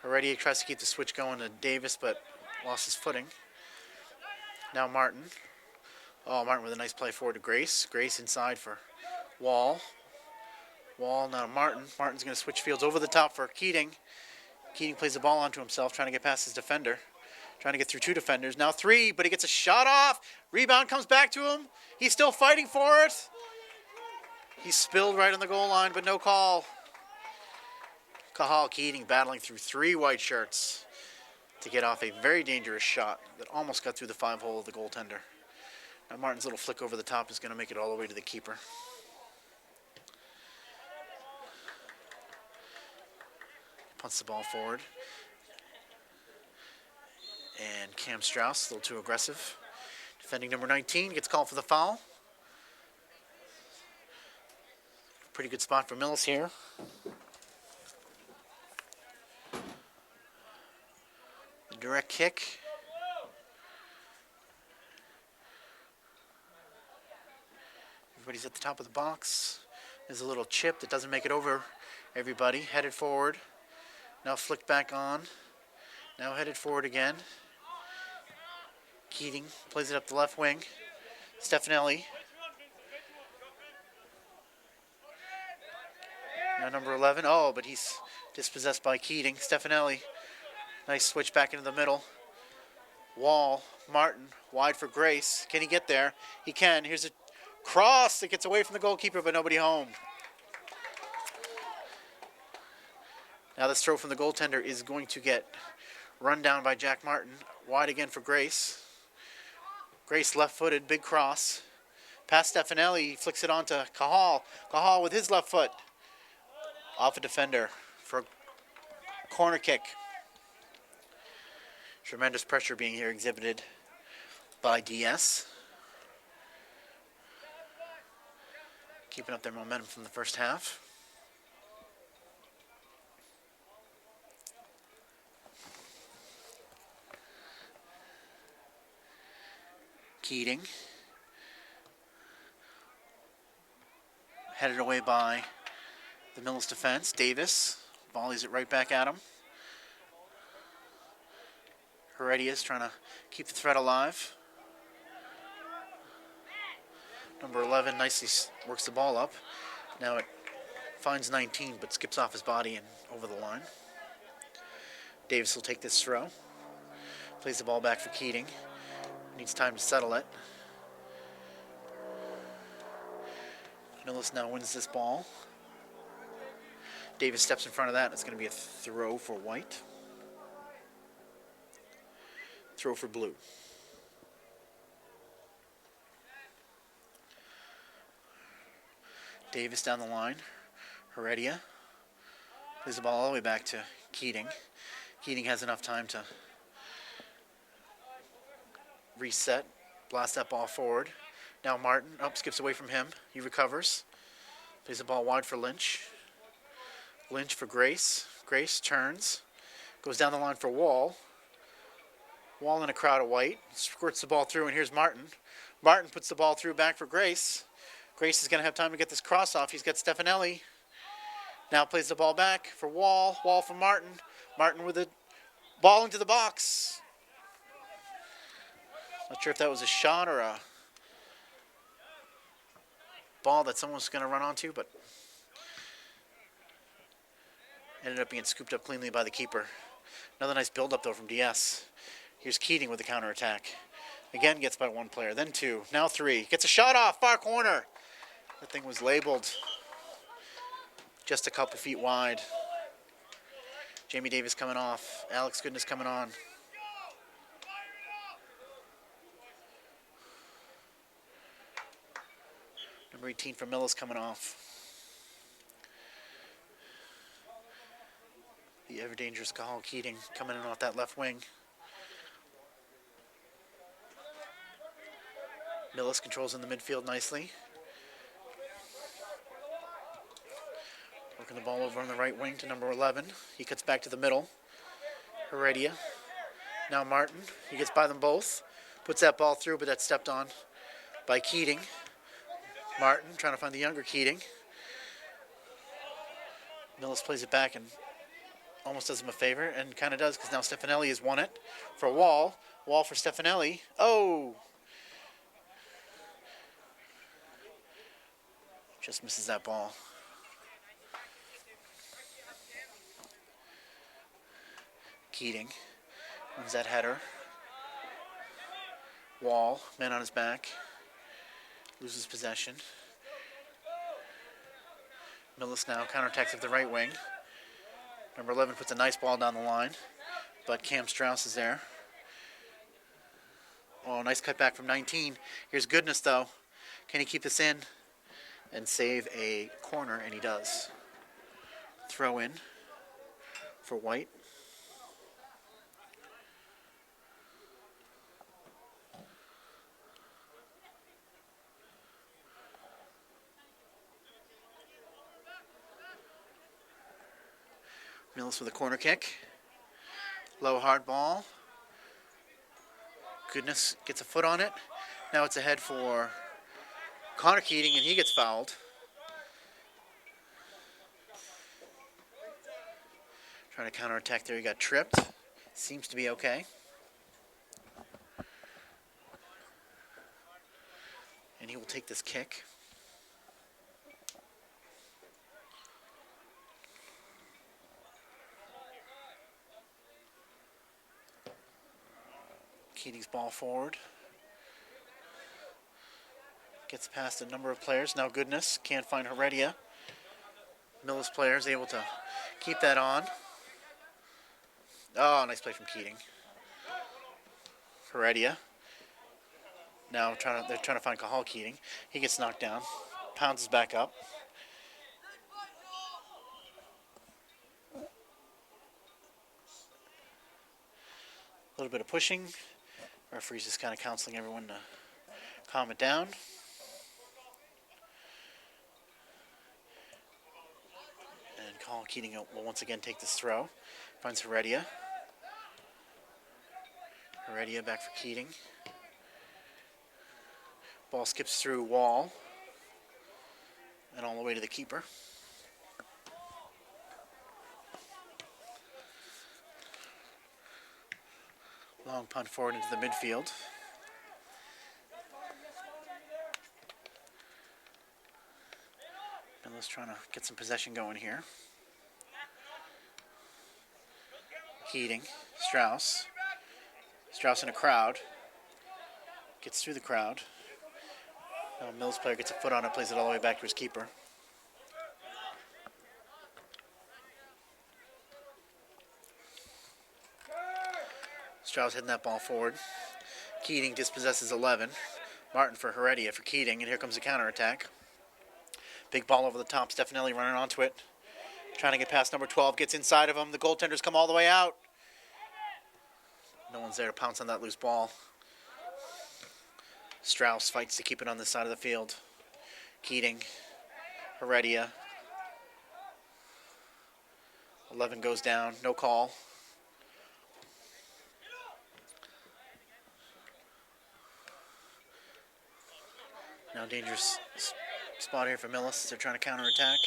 Heredia tries to keep the switch going to Davis, but lost his footing. Now Martin. Oh, Martin with a nice play forward to Grace. Grace inside for Wall. Wall now Martin. Martin's going to switch fields over the top for Keating. Keating plays the ball onto himself, trying to get past his defender. Trying to get through two defenders. Now three, but he gets a shot off. Rebound comes back to him. He's still fighting for it. He's spilled right on the goal line, but no call. Gahal Keating battling through three white shirts to get off a very dangerous shot that almost got through the 5-hole of the goaltender. Now Martin's little flick over the top is going to make it all the way to the keeper. Punts the ball forward. And Cam Strauss, a little too aggressive. Defending number 19, gets called for the foul. Pretty good spot for Millis here. The direct kick. Everybody's at the top of the box. There's a little chip that doesn't make it over everybody. Headed forward. Now flicked back on. Now headed forward again. Keating plays it up the left wing. Stefanelli. Now number 11. Oh, but he's dispossessed by Keating. Stefanelli. Nice switch back into the middle. Wall. Martin. Wide for Grace. Can he get there? He can. Here's a cross that gets away from the goalkeeper, but nobody home. Now this throw from the goaltender is going to get run down by Jack Martin. Wide again for Grace. Grace left-footed, big cross. Past Stefanelli, he flicks it on to Gahal. Gahal with his left foot. Off a defender for a corner kick. Tremendous pressure being here exhibited by DS. Keeping up their momentum from the first half. Keating. Headed away by the Millis defense. Davis volleys it right back at him. Heredia's trying to keep the threat alive. Number 11 nicely works the ball up. Now it finds 19, but skips off his body and over the line. Davis will take this throw. Plays the ball back for Keating. Needs time to settle it. Millis now wins this ball. Davis steps in front of that. It's going to be a throw for white. Throw for blue. Davis down the line. Heredia plays the ball all the way back to Keating. Keating has enough time to reset, blast that ball forward. Now Martin skips away from him. He recovers. Plays the ball wide for Lynch. Lynch for Grace. Grace turns. Goes down the line for Wall. Wall in a crowd of white. Squirts the ball through, and here's Martin. Martin puts the ball through back for Grace. Grace is going to have time to get this cross off. He's got Stefanelli. Now plays the ball back for Wall. Wall for Martin. Martin with a ball into the box. Not sure if that was a shot or a ball that someone was going to run onto, but ended up being scooped up cleanly by the keeper. Another nice build-up, though, from DS. Here's Keating with the counterattack. Again, gets by one player, then two, now three. Gets a shot off, far corner. That thing was labeled just a couple feet wide. Jamie Davis coming off. Alex Goodness coming on. Number 18 for Millis coming off. The ever-dangerous Cahal Keating coming in off that left wing. Millis controls in the midfield nicely. Working the ball over on the right wing to number 11. He cuts back to the middle. Heredia. Now Martin. He gets by them both. Puts that ball through, but that's stepped on by Keating. Martin trying to find the younger Keating. Millis plays it back and almost does him a favor, and kind of does, because now Stefanelli has won it for Wall. Wall for Stefanelli. Oh! Just misses that ball. Keating wins that header. Wall, man on his back. Loses possession. Millis now counterattacks up the right wing. Number 11 puts a nice ball down the line, but Cam Strauss is there. Oh, nice cut back from 19. Here's Goodness, though. Can he keep this in and save a corner? And he does. Throw in for White. Millis with a corner kick. Low hard ball. Goodness gets a foot on it. Now it's ahead for Connor Keating, and he gets fouled. Trying to counterattack there. He got tripped. Seems to be okay. And he will take this kick. Keating's ball forward. Gets past a number of players. Now Goodness can't find Heredia. Millis player is able to keep that on. Oh, nice play from Keating. Heredia. Now they're trying to find Cahal Keating. He gets knocked down. Pounds is back up. A little bit of pushing. Referee's just kind of counseling everyone to calm it down. And Cahal Keating will once again take this throw. Finds Heredia. Heredia back for Keating. Ball skips through Wall. And all the way to the keeper. Long punt forward into the midfield. Millis trying to get some possession going here. Keating, Strauss. Strauss in a crowd. Gets through the crowd. Now Mills player gets a foot on it, plays it all the way back to his keeper. Strauss hitting that ball forward. Keating dispossesses 11. Martin for Heredia for Keating, and here comes the counterattack. Big ball over the top. Stefanelli running onto it. Trying to get past number 12. Gets inside of him. The goaltenders come all the way out. No one's there to pounce on that loose ball. Strauss fights to keep it on this side of the field. Keating Heredia. 11 goes down, no call. Now dangerous spot here for Millis. They're trying to counterattack.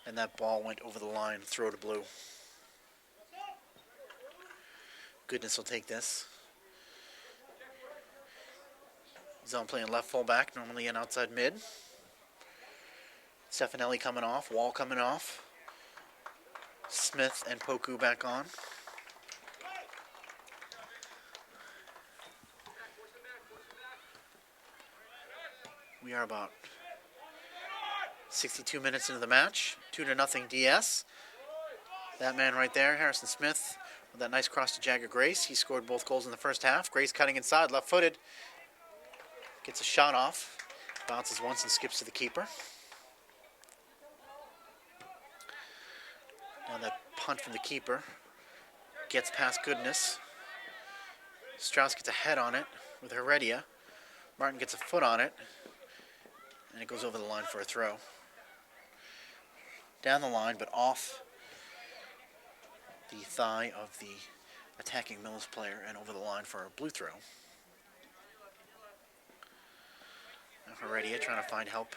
And that ball went over the line, throw to blue. Goodness will take this. Zone playing left fullback, normally an outside mid. Stefanelli coming off, Wall coming off. Smith and Poku back on. We are about 62 minutes into the match. 2-0 DS. That man right there, Harrison Smith, with that nice cross to Jagger Grace. He scored both goals in the first half. Grace cutting inside, left-footed. Gets a shot off. Bounces once and skips to the keeper. Now that punt from the keeper gets past Goodness. Strauss gets a head on it with Heredia. Martin gets a foot on it. And it goes over the line for a throw. Down the line, but off the thigh of the attacking Millis player and over the line for a blue throw. Now Heredia trying to find help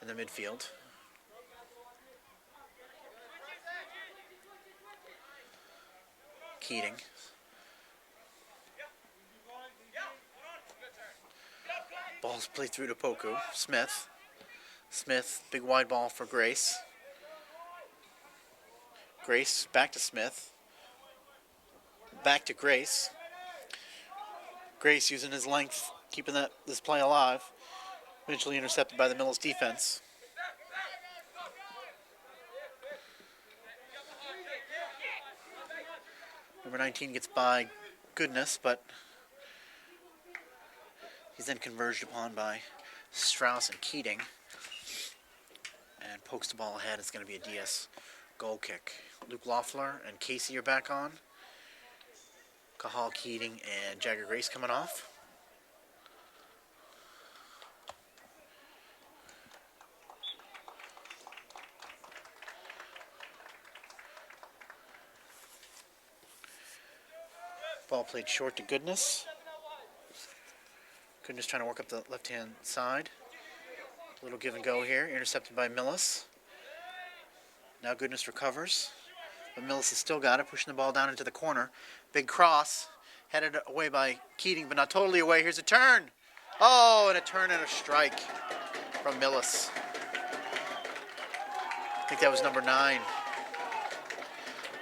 in the midfield. Keating. Ball's played through to Poku. Smith. Smith, big wide ball for Grace. Grace, back to Smith. Back to Grace. Grace using his length, keeping this play alive. Eventually intercepted by the Millis defense. Number 19 gets by Goodness, but he's then converged upon by Strauss and Keating. And pokes the ball ahead. It's going to be a DS goal kick. Luke Loeffler and Casey are back on. Cahal, Keating, and Jagger Grace coming off. Ball played short to Goodness. Goodness trying to work up the left-hand side. A little give and go here. Intercepted by Millis. Now Goodness recovers. But Millis has still got it, pushing the ball down into the corner. Big cross. Headed away by Keating, but not totally away. Here's a turn. Oh, and a turn and a strike from Millis. I think that was number 9.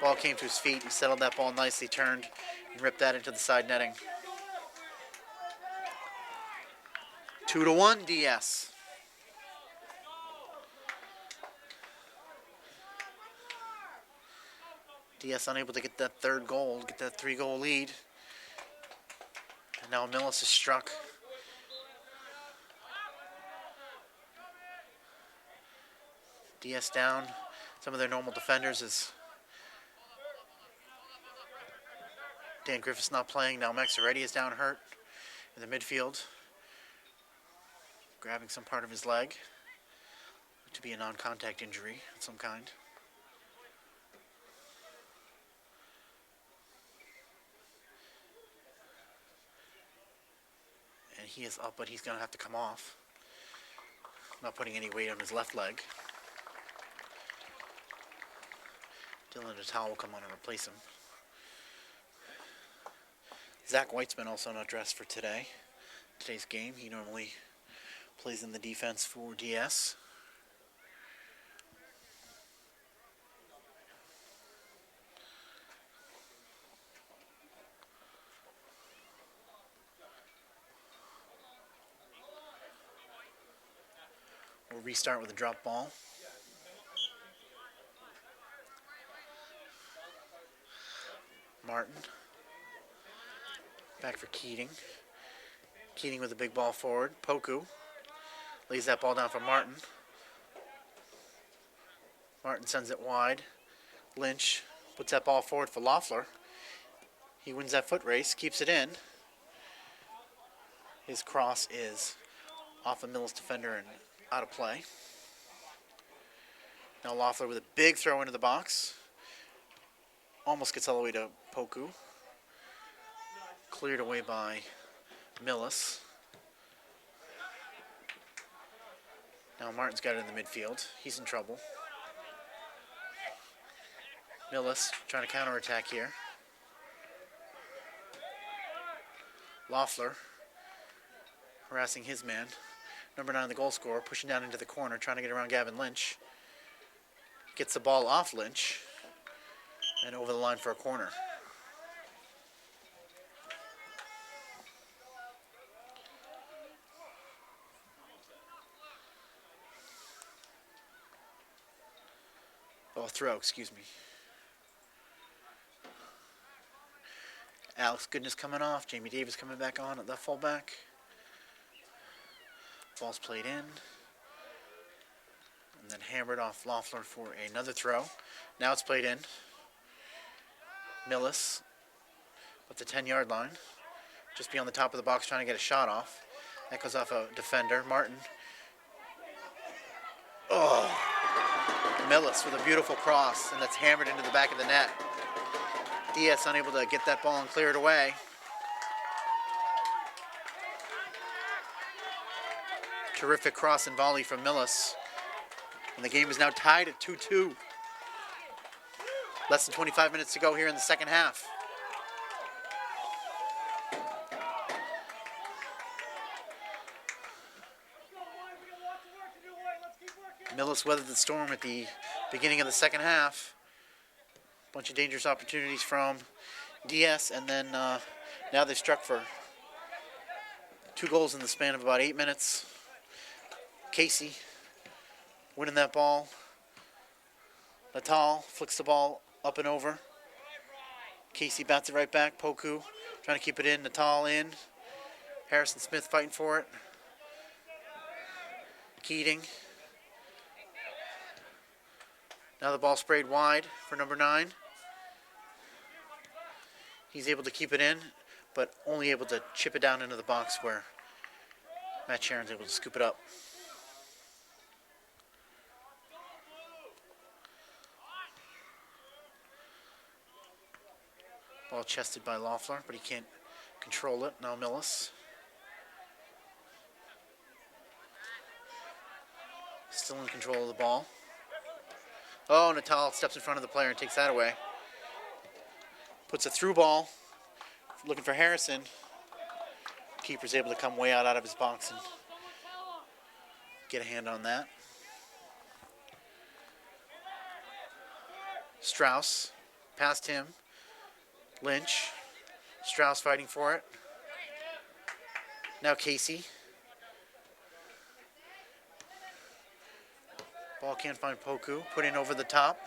Ball came to his feet. He settled that ball nicely, turned, and ripped that into the side netting. 2-1 DS. DS unable to get that third goal, get that 3-goal lead. And now Millis is struck. DS down. Some of their normal defenders is Dan Griffith's not playing. Now Max Heredia is down hurt in the midfield. Grabbing some part of his leg. To be a non-contact injury of some kind. And he is up, but he's going to have to come off. Not putting any weight on his left leg. Dylan Natal will come on and replace him. Zach Weitzman also not dressed for today's game. He normally plays in the defense for DS. We'll restart with a drop ball. Martin. Back for Keating. Keating with a big ball forward. Poku lays that ball down for Martin. Martin sends it wide. Lynch puts that ball forward for Loeffler. He wins that foot race, keeps it in. His cross is off a Millis defender and out of play. Now Loeffler with a big throw into the box. Almost gets all the way to Poku. Cleared away by Millis. Now Martin's got it in the midfield. He's in trouble. Millis trying to counterattack here. Loeffler harassing his man. Number 9, the goal scorer, pushing down into the corner, trying to get around Gavin Lynch. Gets the ball off Lynch and over the line for a corner. Oh, throw, excuse me. Alex Goodness coming off. Jamie Davis coming back on at left fullback. Ball's played in. And then hammered off Loeffler for another throw. Now it's played in. Millis at the 10-yard line. Just beyond the top of the box trying to get a shot off. That goes off a defender. Martin. Oh! Millis with a beautiful cross, and that's hammered into the back of the net. Diaz unable to get that ball and clear it away. Terrific cross and volley from Millis. And the game is now tied at 2-2. Less than 25 minutes to go here in the second half. Millis weathered the storm at the beginning of the second half. Bunch of dangerous opportunities from Diaz, and then now they've struck for 2 goals in the span of about 8 minutes. Casey winning that ball. Natal flicks the ball up and over. Casey bats it right back. Poku trying to keep it in. Natal in. Harrison Smith fighting for it. Keating. Now the ball sprayed wide for number 9. He's able to keep it in, but only able to chip it down into the box where Matt Sharon's able to scoop it up. Ball chested by Loeffler, but he can't control it. Now Millis. Still in control of the ball. Oh, Natal steps in front of the player and takes that away. Puts a through ball, looking for Harrison. Keeper's able to come way out of his box and get a hand on that. Strauss, past him. Lynch. Strauss fighting for it. Now Casey. Ball can't find Poku. Put in over the top.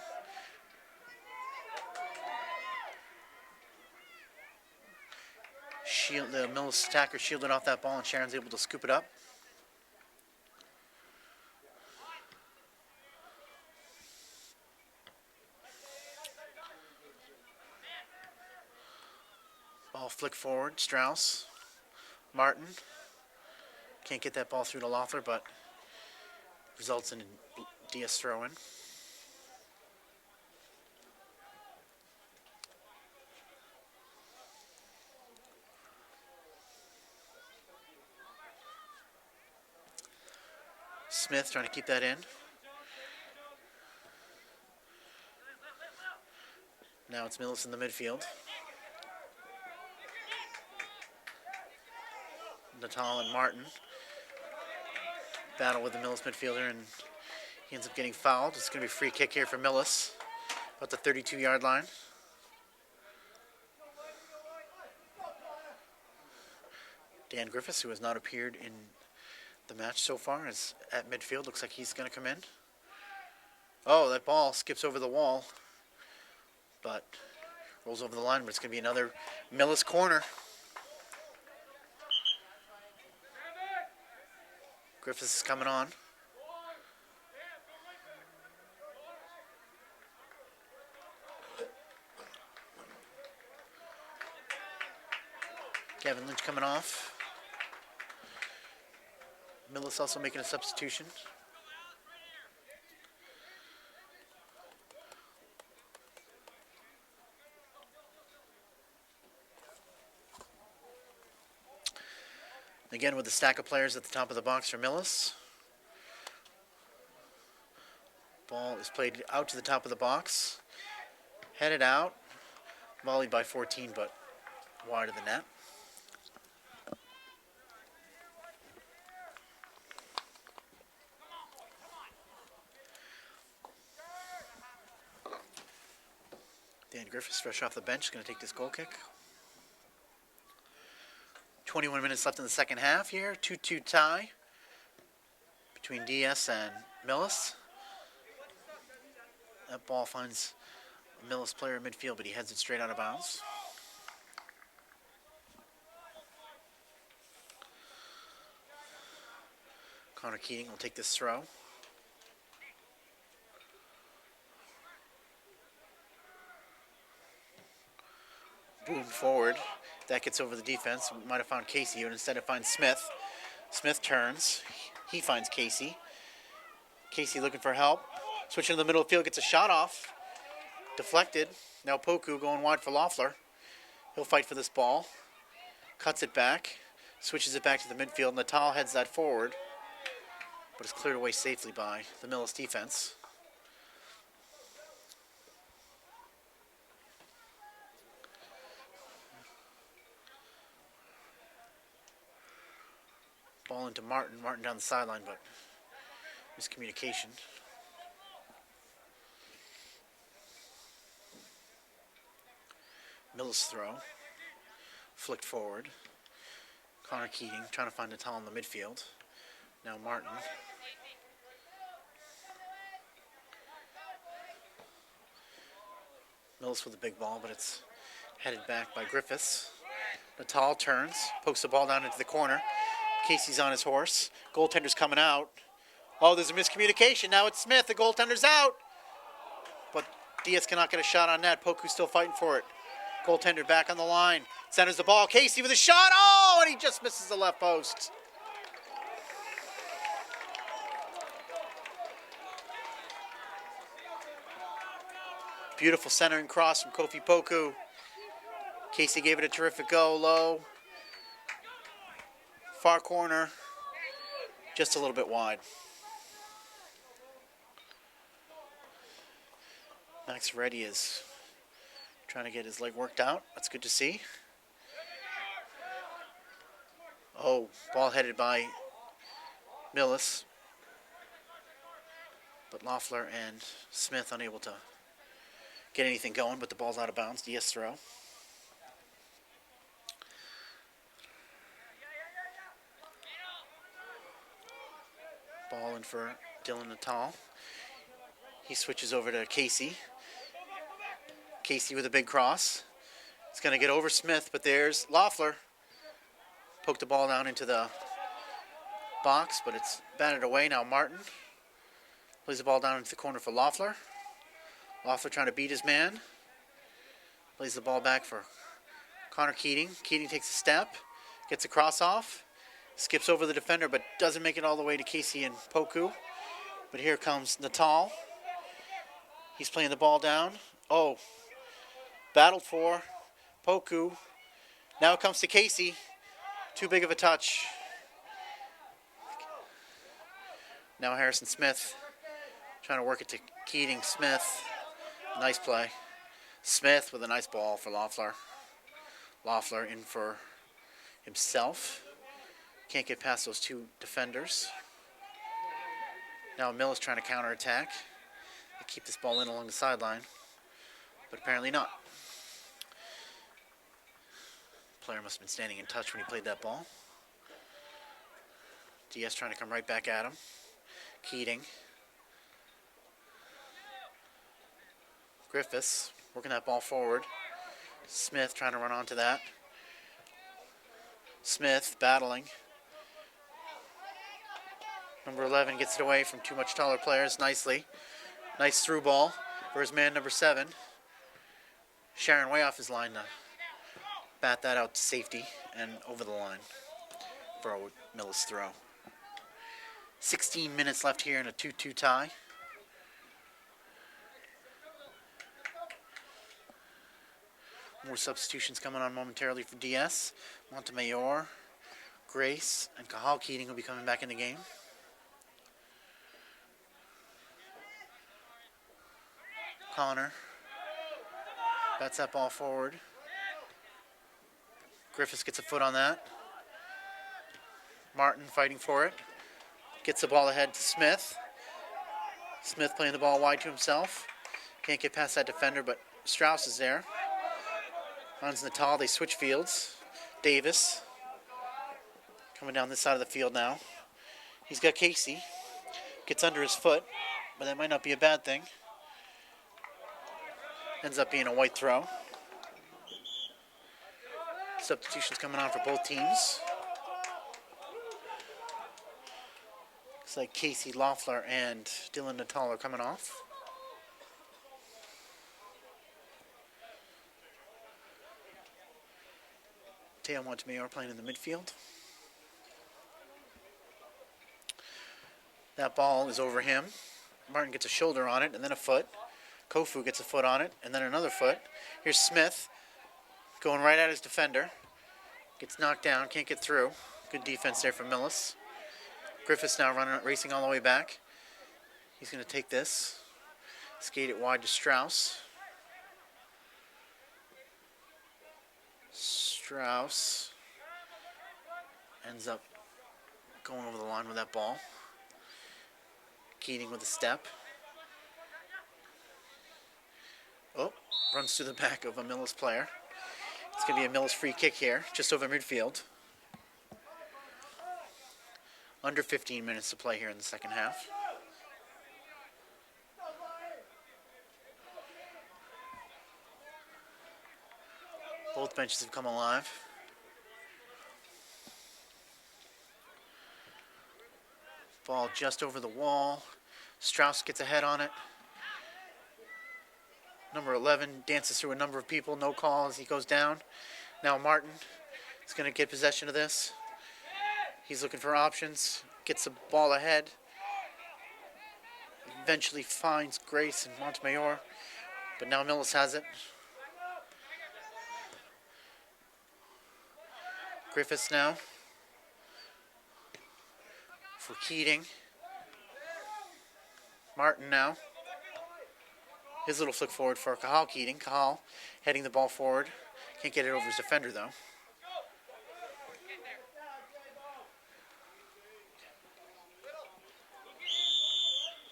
The Millis attacker shielded off that ball, and Sharon's able to scoop it up. Ball flick forward. Strauss. Martin. Can't get that ball through to Loeffler, but results in a Diaz throw-in. Smith trying to keep that in. Now it's Millis in the midfield. Natal and Martin battle with the Millis midfielder, and he ends up getting fouled. It's going to be a free kick here for Millis at the 32-yard line. Dan Griffiths, who has not appeared in the match so far, is at midfield. Looks like he's going to come in. Oh, that ball skips over the wall, but rolls over the line, but it's going to be another Millis corner. Griffiths is coming on. Gavin Lynch coming off. Millis also making a substitution. Again with the stack of players at the top of the box for Millis. Ball is played out to the top of the box. Headed out. Volleyed by 14, but wide of the net. Dan Griffiths, fresh off the bench, is going to take this goal kick. 21 minutes left in the second half here. 2-2 tie between DS and Millis. That ball finds a Millis player in midfield, but he heads it straight out of bounds. Connor Keating will take this throw. Boom forward. That gets over the defense. Might have found Casey, but instead it finds Smith. Smith turns. He finds Casey. Casey looking for help. Switching to the middle of the field, gets a shot off. Deflected. Now Poku going wide for Loeffler. He'll fight for this ball. Cuts it back. Switches it back to the midfield. Natal heads that forward, but is cleared away safely by the Millis defense. Ball into Martin. Martin down the sideline, but miscommunication. Millis throw. Flicked forward. Connor Keating trying to find Natal in the midfield. Now Martin. Millis with a big ball, but it's headed back by Griffiths. Natal turns, pokes the ball down into the corner. Casey's on his horse. Goaltender's coming out. Oh, there's a miscommunication. Now it's Smith. The goaltender's out. But Diaz cannot get a shot on net. Poku's still fighting for it. Goaltender back on the line. Centers the ball. Casey with a shot. Oh, and he just misses the left post. Beautiful centering cross from Kofi Poku. Casey gave it a terrific go. Low. Far corner. Just a little bit wide. Max Reddy is trying to get his leg worked out. That's good to see. Oh, ball headed by Millis. But Loeffler and Smith unable to get anything going, but the ball's out of bounds. DS throw. Ball in for Dylan Natal. He switches over to Casey. Casey with a big cross. It's going to get over Smith, but there's Loeffler. Poked the ball down into the box, but it's batted away. Now Martin plays the ball down into the corner for Loeffler. Loeffler trying to beat his man. Plays the ball back for Connor Keating. Keating takes a step, gets a cross off, skips over the defender, but doesn't make it all the way to Casey and Poku. But here comes Natal. He's playing the ball down. Oh, battled for Poku. Now it comes to Casey. Too big of a touch. Now Harrison Smith trying to work it to Keating. Smith. Nice play. Smith with a nice ball for Loeffler. Loeffler in for himself. Can't get past those two defenders. Now Millis trying to counterattack. They keep this ball in along the sideline, but apparently not. Player must have been standing in touch when he played that ball. DS trying to come right back at him. Keating. Griffiths working that ball forward. Smith trying to run onto that. Smith battling. Number 11 gets it away from too much taller players nicely. Nice through ball for his man number 7. Sharon way off his line to bat that out to safety and over the line for a Millis throw. 16 minutes left here in a 2-2 tie. More substitutions coming on momentarily for DS. Montemayor, Grace and Cahal Keating will be coming back in the game. Connor bats that ball forward. Griffiths gets a foot on that. Martin fighting for it. Gets the ball ahead to Smith. Smith playing the ball wide to himself. Can't get past that defender, but Strauss is there. Runs Natal, they switch fields. Davis coming down this side of the field now. He's got Casey. Gets under his foot, but that might not be a bad thing. Ends up being a white throw. Substitutions coming on for both teams. Looks like Casey Loeffler and Dylan Natal are coming off. Teo Montemayor playing in the midfield. That ball is over him. Martin gets a shoulder on it and then a foot. Kofu gets a foot on it and then another foot. Here's Smith going right at his defender. Gets knocked down, can't get through. Good defense there from Millis. Griffiths now racing all the way back. He's going to take this. Skate it wide to Strauss. Strauss ends up going over the line with that ball. Keating with a step. Oh, runs through the back of a Millis player. It's going to be a Millis free kick here, just over midfield. Under 15 minutes to play here in the second half. Both benches have come alive. Ball just over the wall. Strauss gets a head on it. Number 11 dances through a number of people. No call as he goes down. Now Martin is going to get possession of this. He's looking for options. Gets the ball ahead. Eventually finds Grace and Montemayor. But now Millis has it. Griffiths now for Keating. Martin now. His little flick forward for Cahal Keating. Cahal heading the ball forward. Can't get it over his defender though.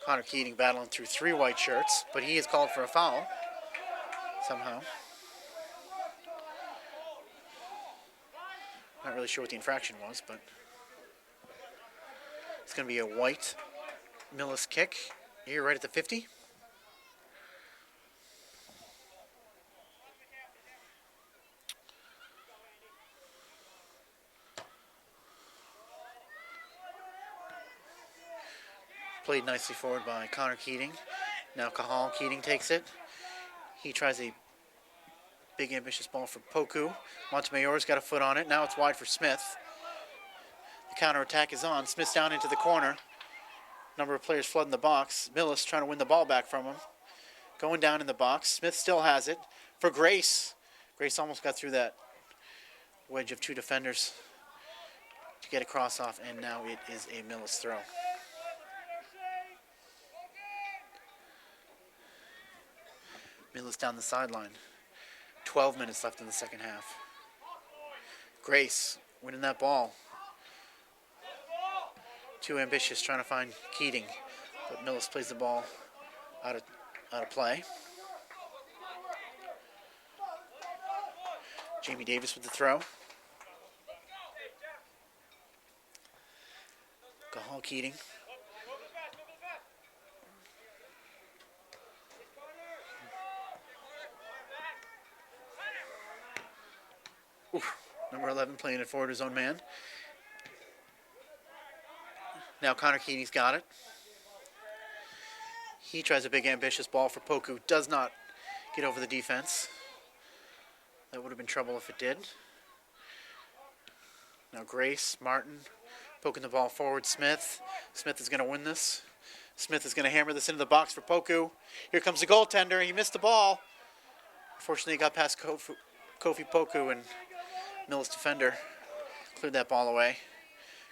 Connor Keating battling through 3 white shirts, but he is called for a foul somehow. Not really sure what the infraction was, but it's going to be a white Millis kick here right at the 50. Played nicely forward by Connor Keating. Now Cahal Keating takes it. He tries a big ambitious ball for Poku. Montemayor's got a foot on it. Now it's wide for Smith. The counterattack is on. Smith's down into the corner. Number of players flooding the box. Millis trying to win the ball back from him. Going down in the box. Smith still has it for Grace. Grace almost got through that wedge of 2 defenders to get a cross off, and now it is a Millis throw. Millis down the sideline. 12 minutes left in the second half. Grace winning that ball. Too ambitious, trying to find Keating, but Millis plays the ball out of play. Jamie Davis with the throw. Cahal Keating. Oof. Number 11 playing it forward, his own man. Now Connor Keating's got it. He tries a big ambitious ball for Poku. Does not get over the defense. That would have been trouble if it did. Now Grace, Martin, poking the ball forward. Smith. Smith is going to win this. Smith is going to hammer this into the box for Poku. Here comes the goaltender. He missed the ball. Unfortunately, he got past Kofi Poku, and Millis defender cleared that ball away.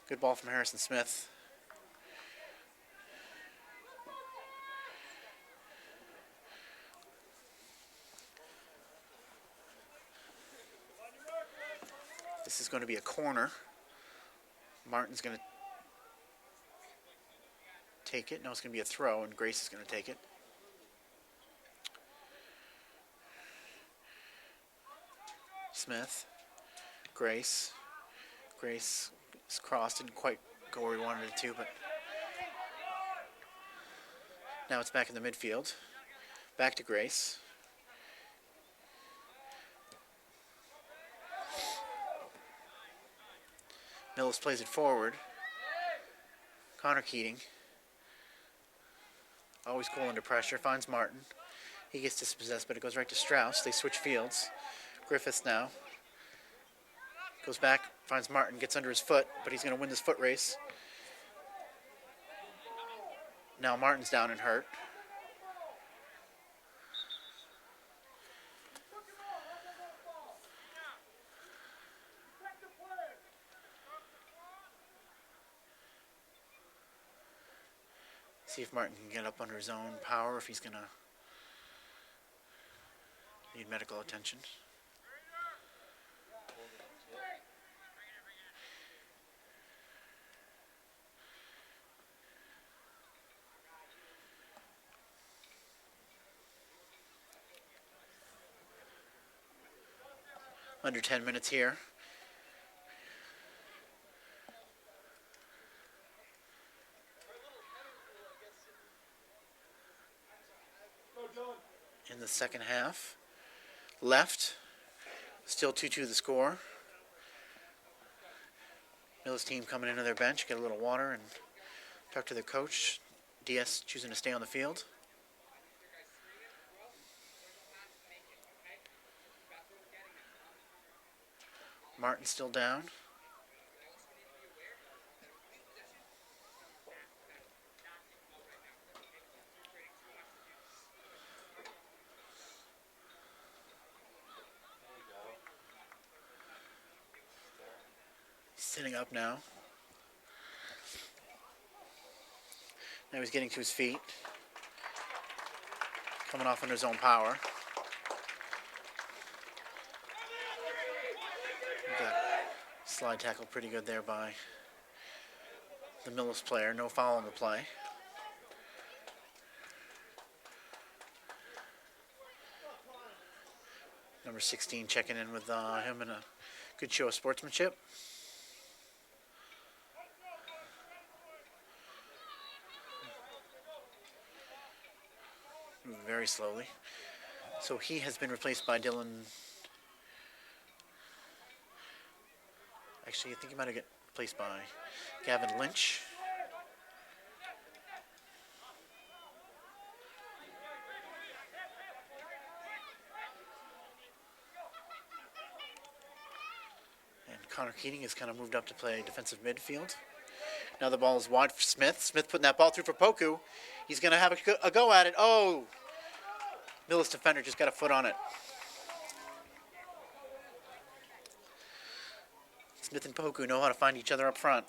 Good ball from Harrison Smith. This is going to be a corner. Martin's going to take it. No, it's going to be a throw, and Grace is going to take it. Smith. Grace. Grace is crossed. Didn't quite go where he wanted it to, but now it's back in the midfield. Back to Grace. Millis plays it forward. Connor Keating. Always cool under pressure. Finds Martin. He gets dispossessed, but it goes right to Strauss. They switch fields. Griffiths now. Goes back, finds Martin, gets under his foot, but he's going to win this foot race. Now Martin's down and hurt. See if Martin can get up under his own power, if he's going to need medical attention. Under 10 minutes here. In the second half. Left. Still 2-2 the score. Millis team coming into their bench, get a little water and talk to their coach. DS choosing to stay on the field. Martin still down. Sitting up now. Now he's getting to his feet. Coming off under his own power. Got slide tackle pretty good there by the Millis player. No foul on the play. Number 16 checking in with him in a good show of sportsmanship. Moving very slowly. So he has been replaced by Dylan. Actually, I think he might have got replaced by Gavin Lynch. And Connor Keating has kind of moved up to play defensive midfield. Now the ball is wide for Smith. Smith putting that ball through for Poku. He's going to have a go at it. Oh! Millis defender just got a foot on it. Smith and Poku know how to find each other up front.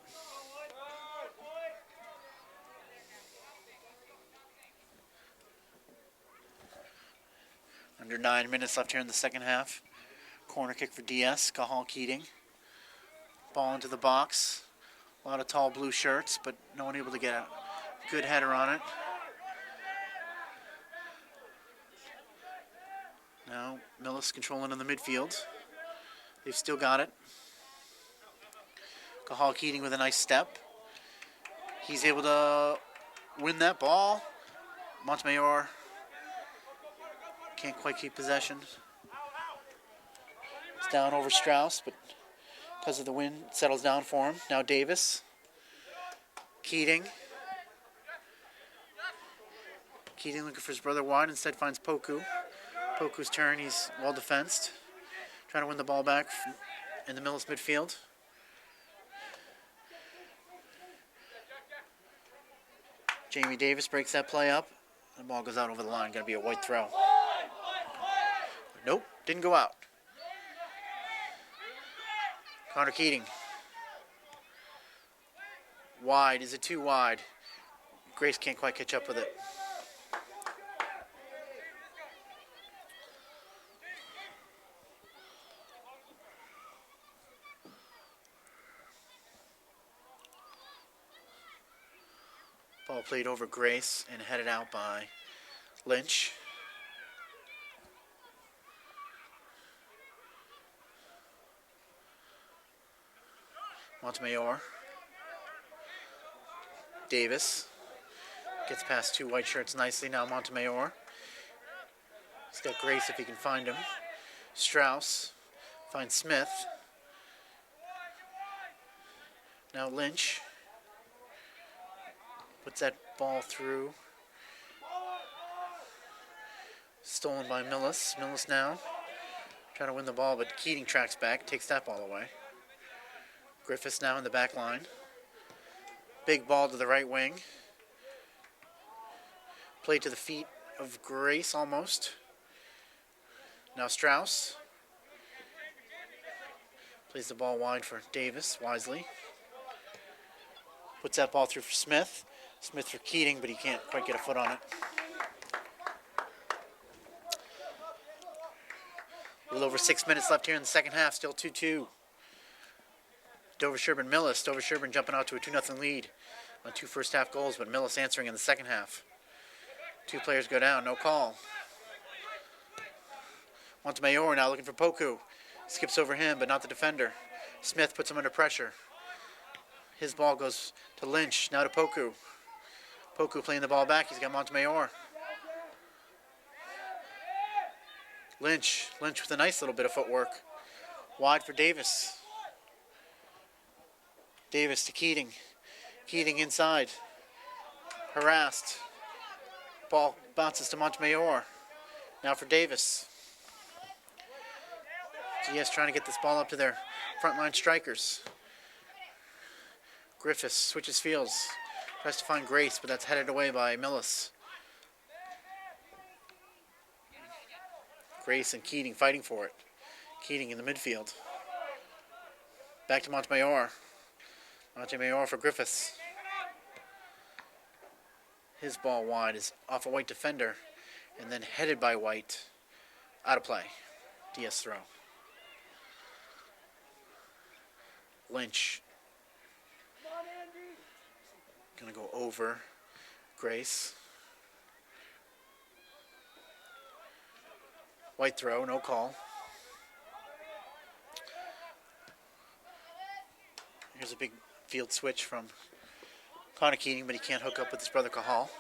Under 9 minutes left here in the second half. Corner kick for DS, Cahal Keating. Ball into the box. A lot of tall blue shirts, but no one able to get a good header on it. Now Millis controlling in the midfield. They've still got it. Cahal Keating with a nice step. He's able to win that ball. Montemayor can't quite keep possession. It's down over Strauss, but because of the wind, it settles down for him. Now Davis. Keating. Keating looking for his brother wide, instead finds Poku. Poku's turn, he's well defensed. Trying to win the ball back in the Millis midfield. Jamie Davis breaks that play up. The ball goes out over the line. Going to be a white throw. Nope, didn't go out. Connor Keating. Wide. Is it too wide? Grace can't quite catch up with it. Ball played over Grace and headed out by Lynch. Montemayor. Davis gets past two white shirts nicely. Now Montemayor. He's got Grace if he can find him. Strauss finds Smith. Now Lynch puts that ball through. Stolen by Millis. Millis now trying to win the ball, but Keating tracks back, takes that ball away. Griffiths now in the back line. Big ball to the right wing. Played to the feet of Grace almost. Now Strauss. Plays the ball wide for Davis, wisely. Puts that ball through for Smith. Smith for Keating, but he can't quite get a foot on it. A little over 6 minutes left here in the second half, still 2-2. Dover-Sherborn Millis. Dover-Sherborn jumping out to a 2-0 lead on 2 first half goals, but Millis answering in the second half. 2 players go down, no call. Montemayor now looking for Poku. Skips over him, but not the defender. Smith puts him under pressure. His ball goes to Lynch, now to Poku. Poku playing the ball back, he's got Montemayor. Lynch with a nice little bit of footwork. Wide for Davis. Davis to Keating. Keating inside. Harassed. Ball bounces to Montemayor. Now for Davis. GS trying to get this ball up to their frontline strikers. Griffiths switches fields. Tries to find Grace, but that's headed away by Millis. Grace and Keating fighting for it. Keating in the midfield. Back to Montemayor. Montemayor for Griffiths. His ball wide is off a White defender and then headed by White. Out of play. DS throw. Lynch. Gonna go over Grace. White throw, no call. Here's a big field switch from Connor Keating, but he can't hook up with his brother Cahal.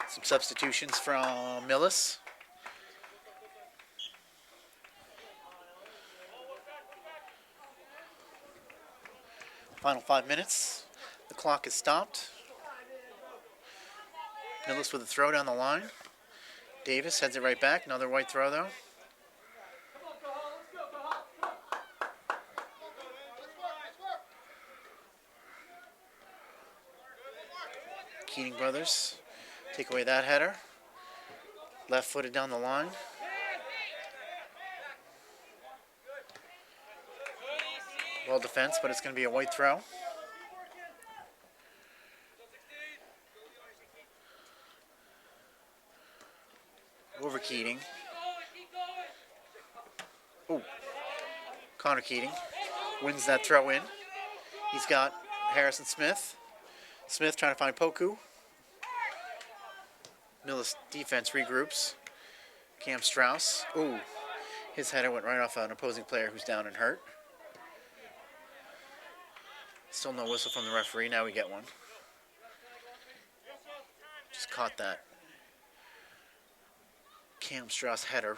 Some substitutions from Millis. Final 5 minutes. The clock is stopped. Millis with a throw down the line. Davis heads it right back. Another White throw though. Keating brothers take away that header. Left footed down the line. Well defense, but it's going to be a White throw. Over Keating. Ooh. Connor Keating wins that throw in. He's got Harrison Smith. Smith trying to find Poku. Millis defense regroups. Cam Strauss. Ooh. His header went right off an opposing player who's down and hurt. Still no whistle from the referee. Now we get one. Just caught that. Cam Strauss header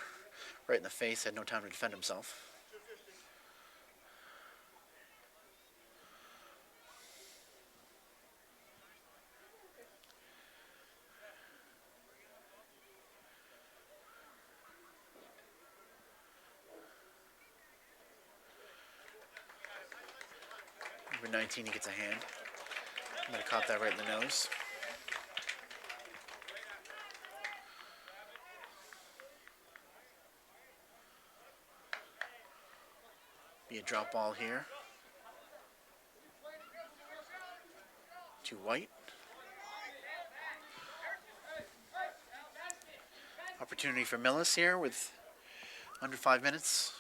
right in the face. Had no time to defend himself. Number 19, he gets a hand. Might have caught that right in the nose. Be a drop ball here to White. Opportunity for Millis here with under 5 minutes.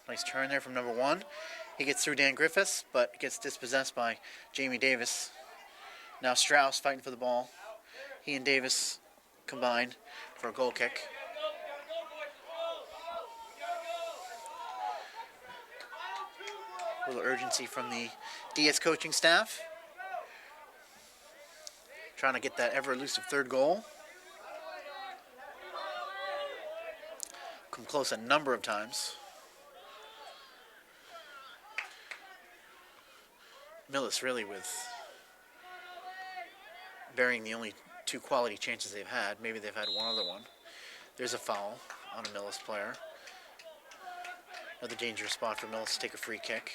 Nice turn there from number 1. He gets through Dan Griffiths, but gets dispossessed by Jamie Davis. Now Strauss fighting for the ball. He and Davis combined for a goal kick. A little urgency from the DS coaching staff. Trying to get that ever elusive third goal. Come close a number of times. Millis really with burying the only 2 quality chances they've had. Maybe they've had one other one. There's a foul on a Millis player. Another dangerous spot for Millis to take a free kick.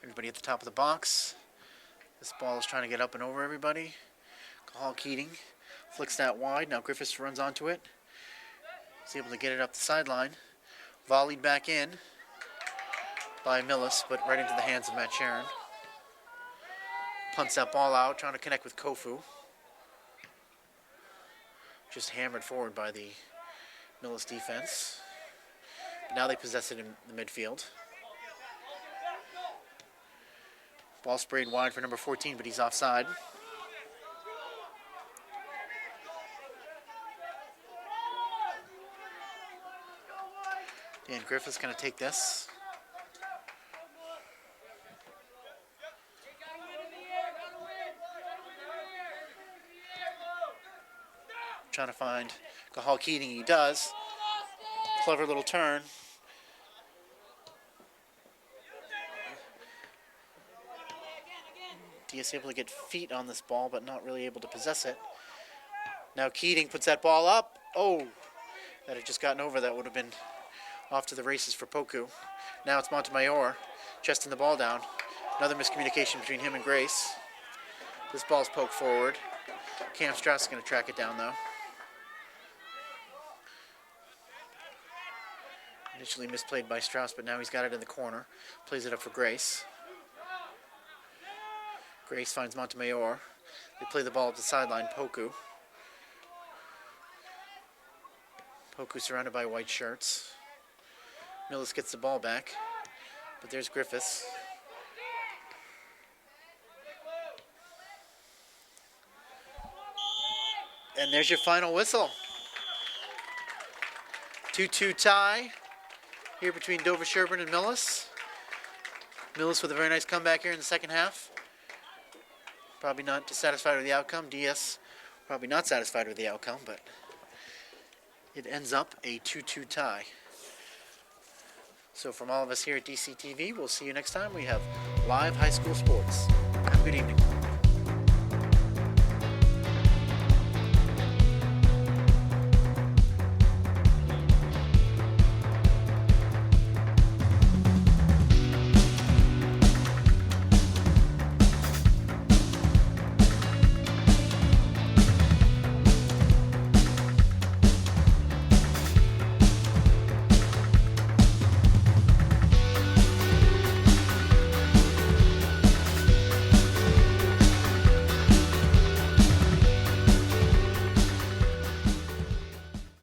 Everybody at the top of the box. This ball is trying to get up and over everybody. Cahal Keating flicks that wide. Now Griffiths runs onto it. He's able to get it up the sideline. Volleyed back in by Millis, but right into the hands of Matt Sharon. Punts that ball out, trying to connect with Kofu. Just hammered forward by the Millis defense. But now they possess it in the midfield. Ball sprayed wide for number 14, but he's offside. Dan Griffith's going to take this. Trying to find Cahal Keating. He does. Clever little turn. Diaz able to get feet on this ball, but not really able to possess it. Now Keating puts that ball up. Oh, that had just gotten over. That would have been off to the races for Poku. Now it's Montemayor chesting the ball down. Another miscommunication between him and Grace. This ball's poked forward. Cam Strauss is going to track it down, though. Initially misplayed by Strauss, but now he's got it in the corner. Plays it up for Grace. Grace finds Montemayor. They play the ball up the sideline. Poku. Poku surrounded by white shirts. Millis gets the ball back, but there's Griffiths. And there's your final whistle. 2-2 tie here between Dover-Sherborn and Millis. Millis with a very nice comeback here in the second half. Probably not satisfied with the outcome. DS probably not satisfied with the outcome, but it ends up a 2-2 tie. So from all of us here at DCTV, we'll see you next time. We have live high school sports.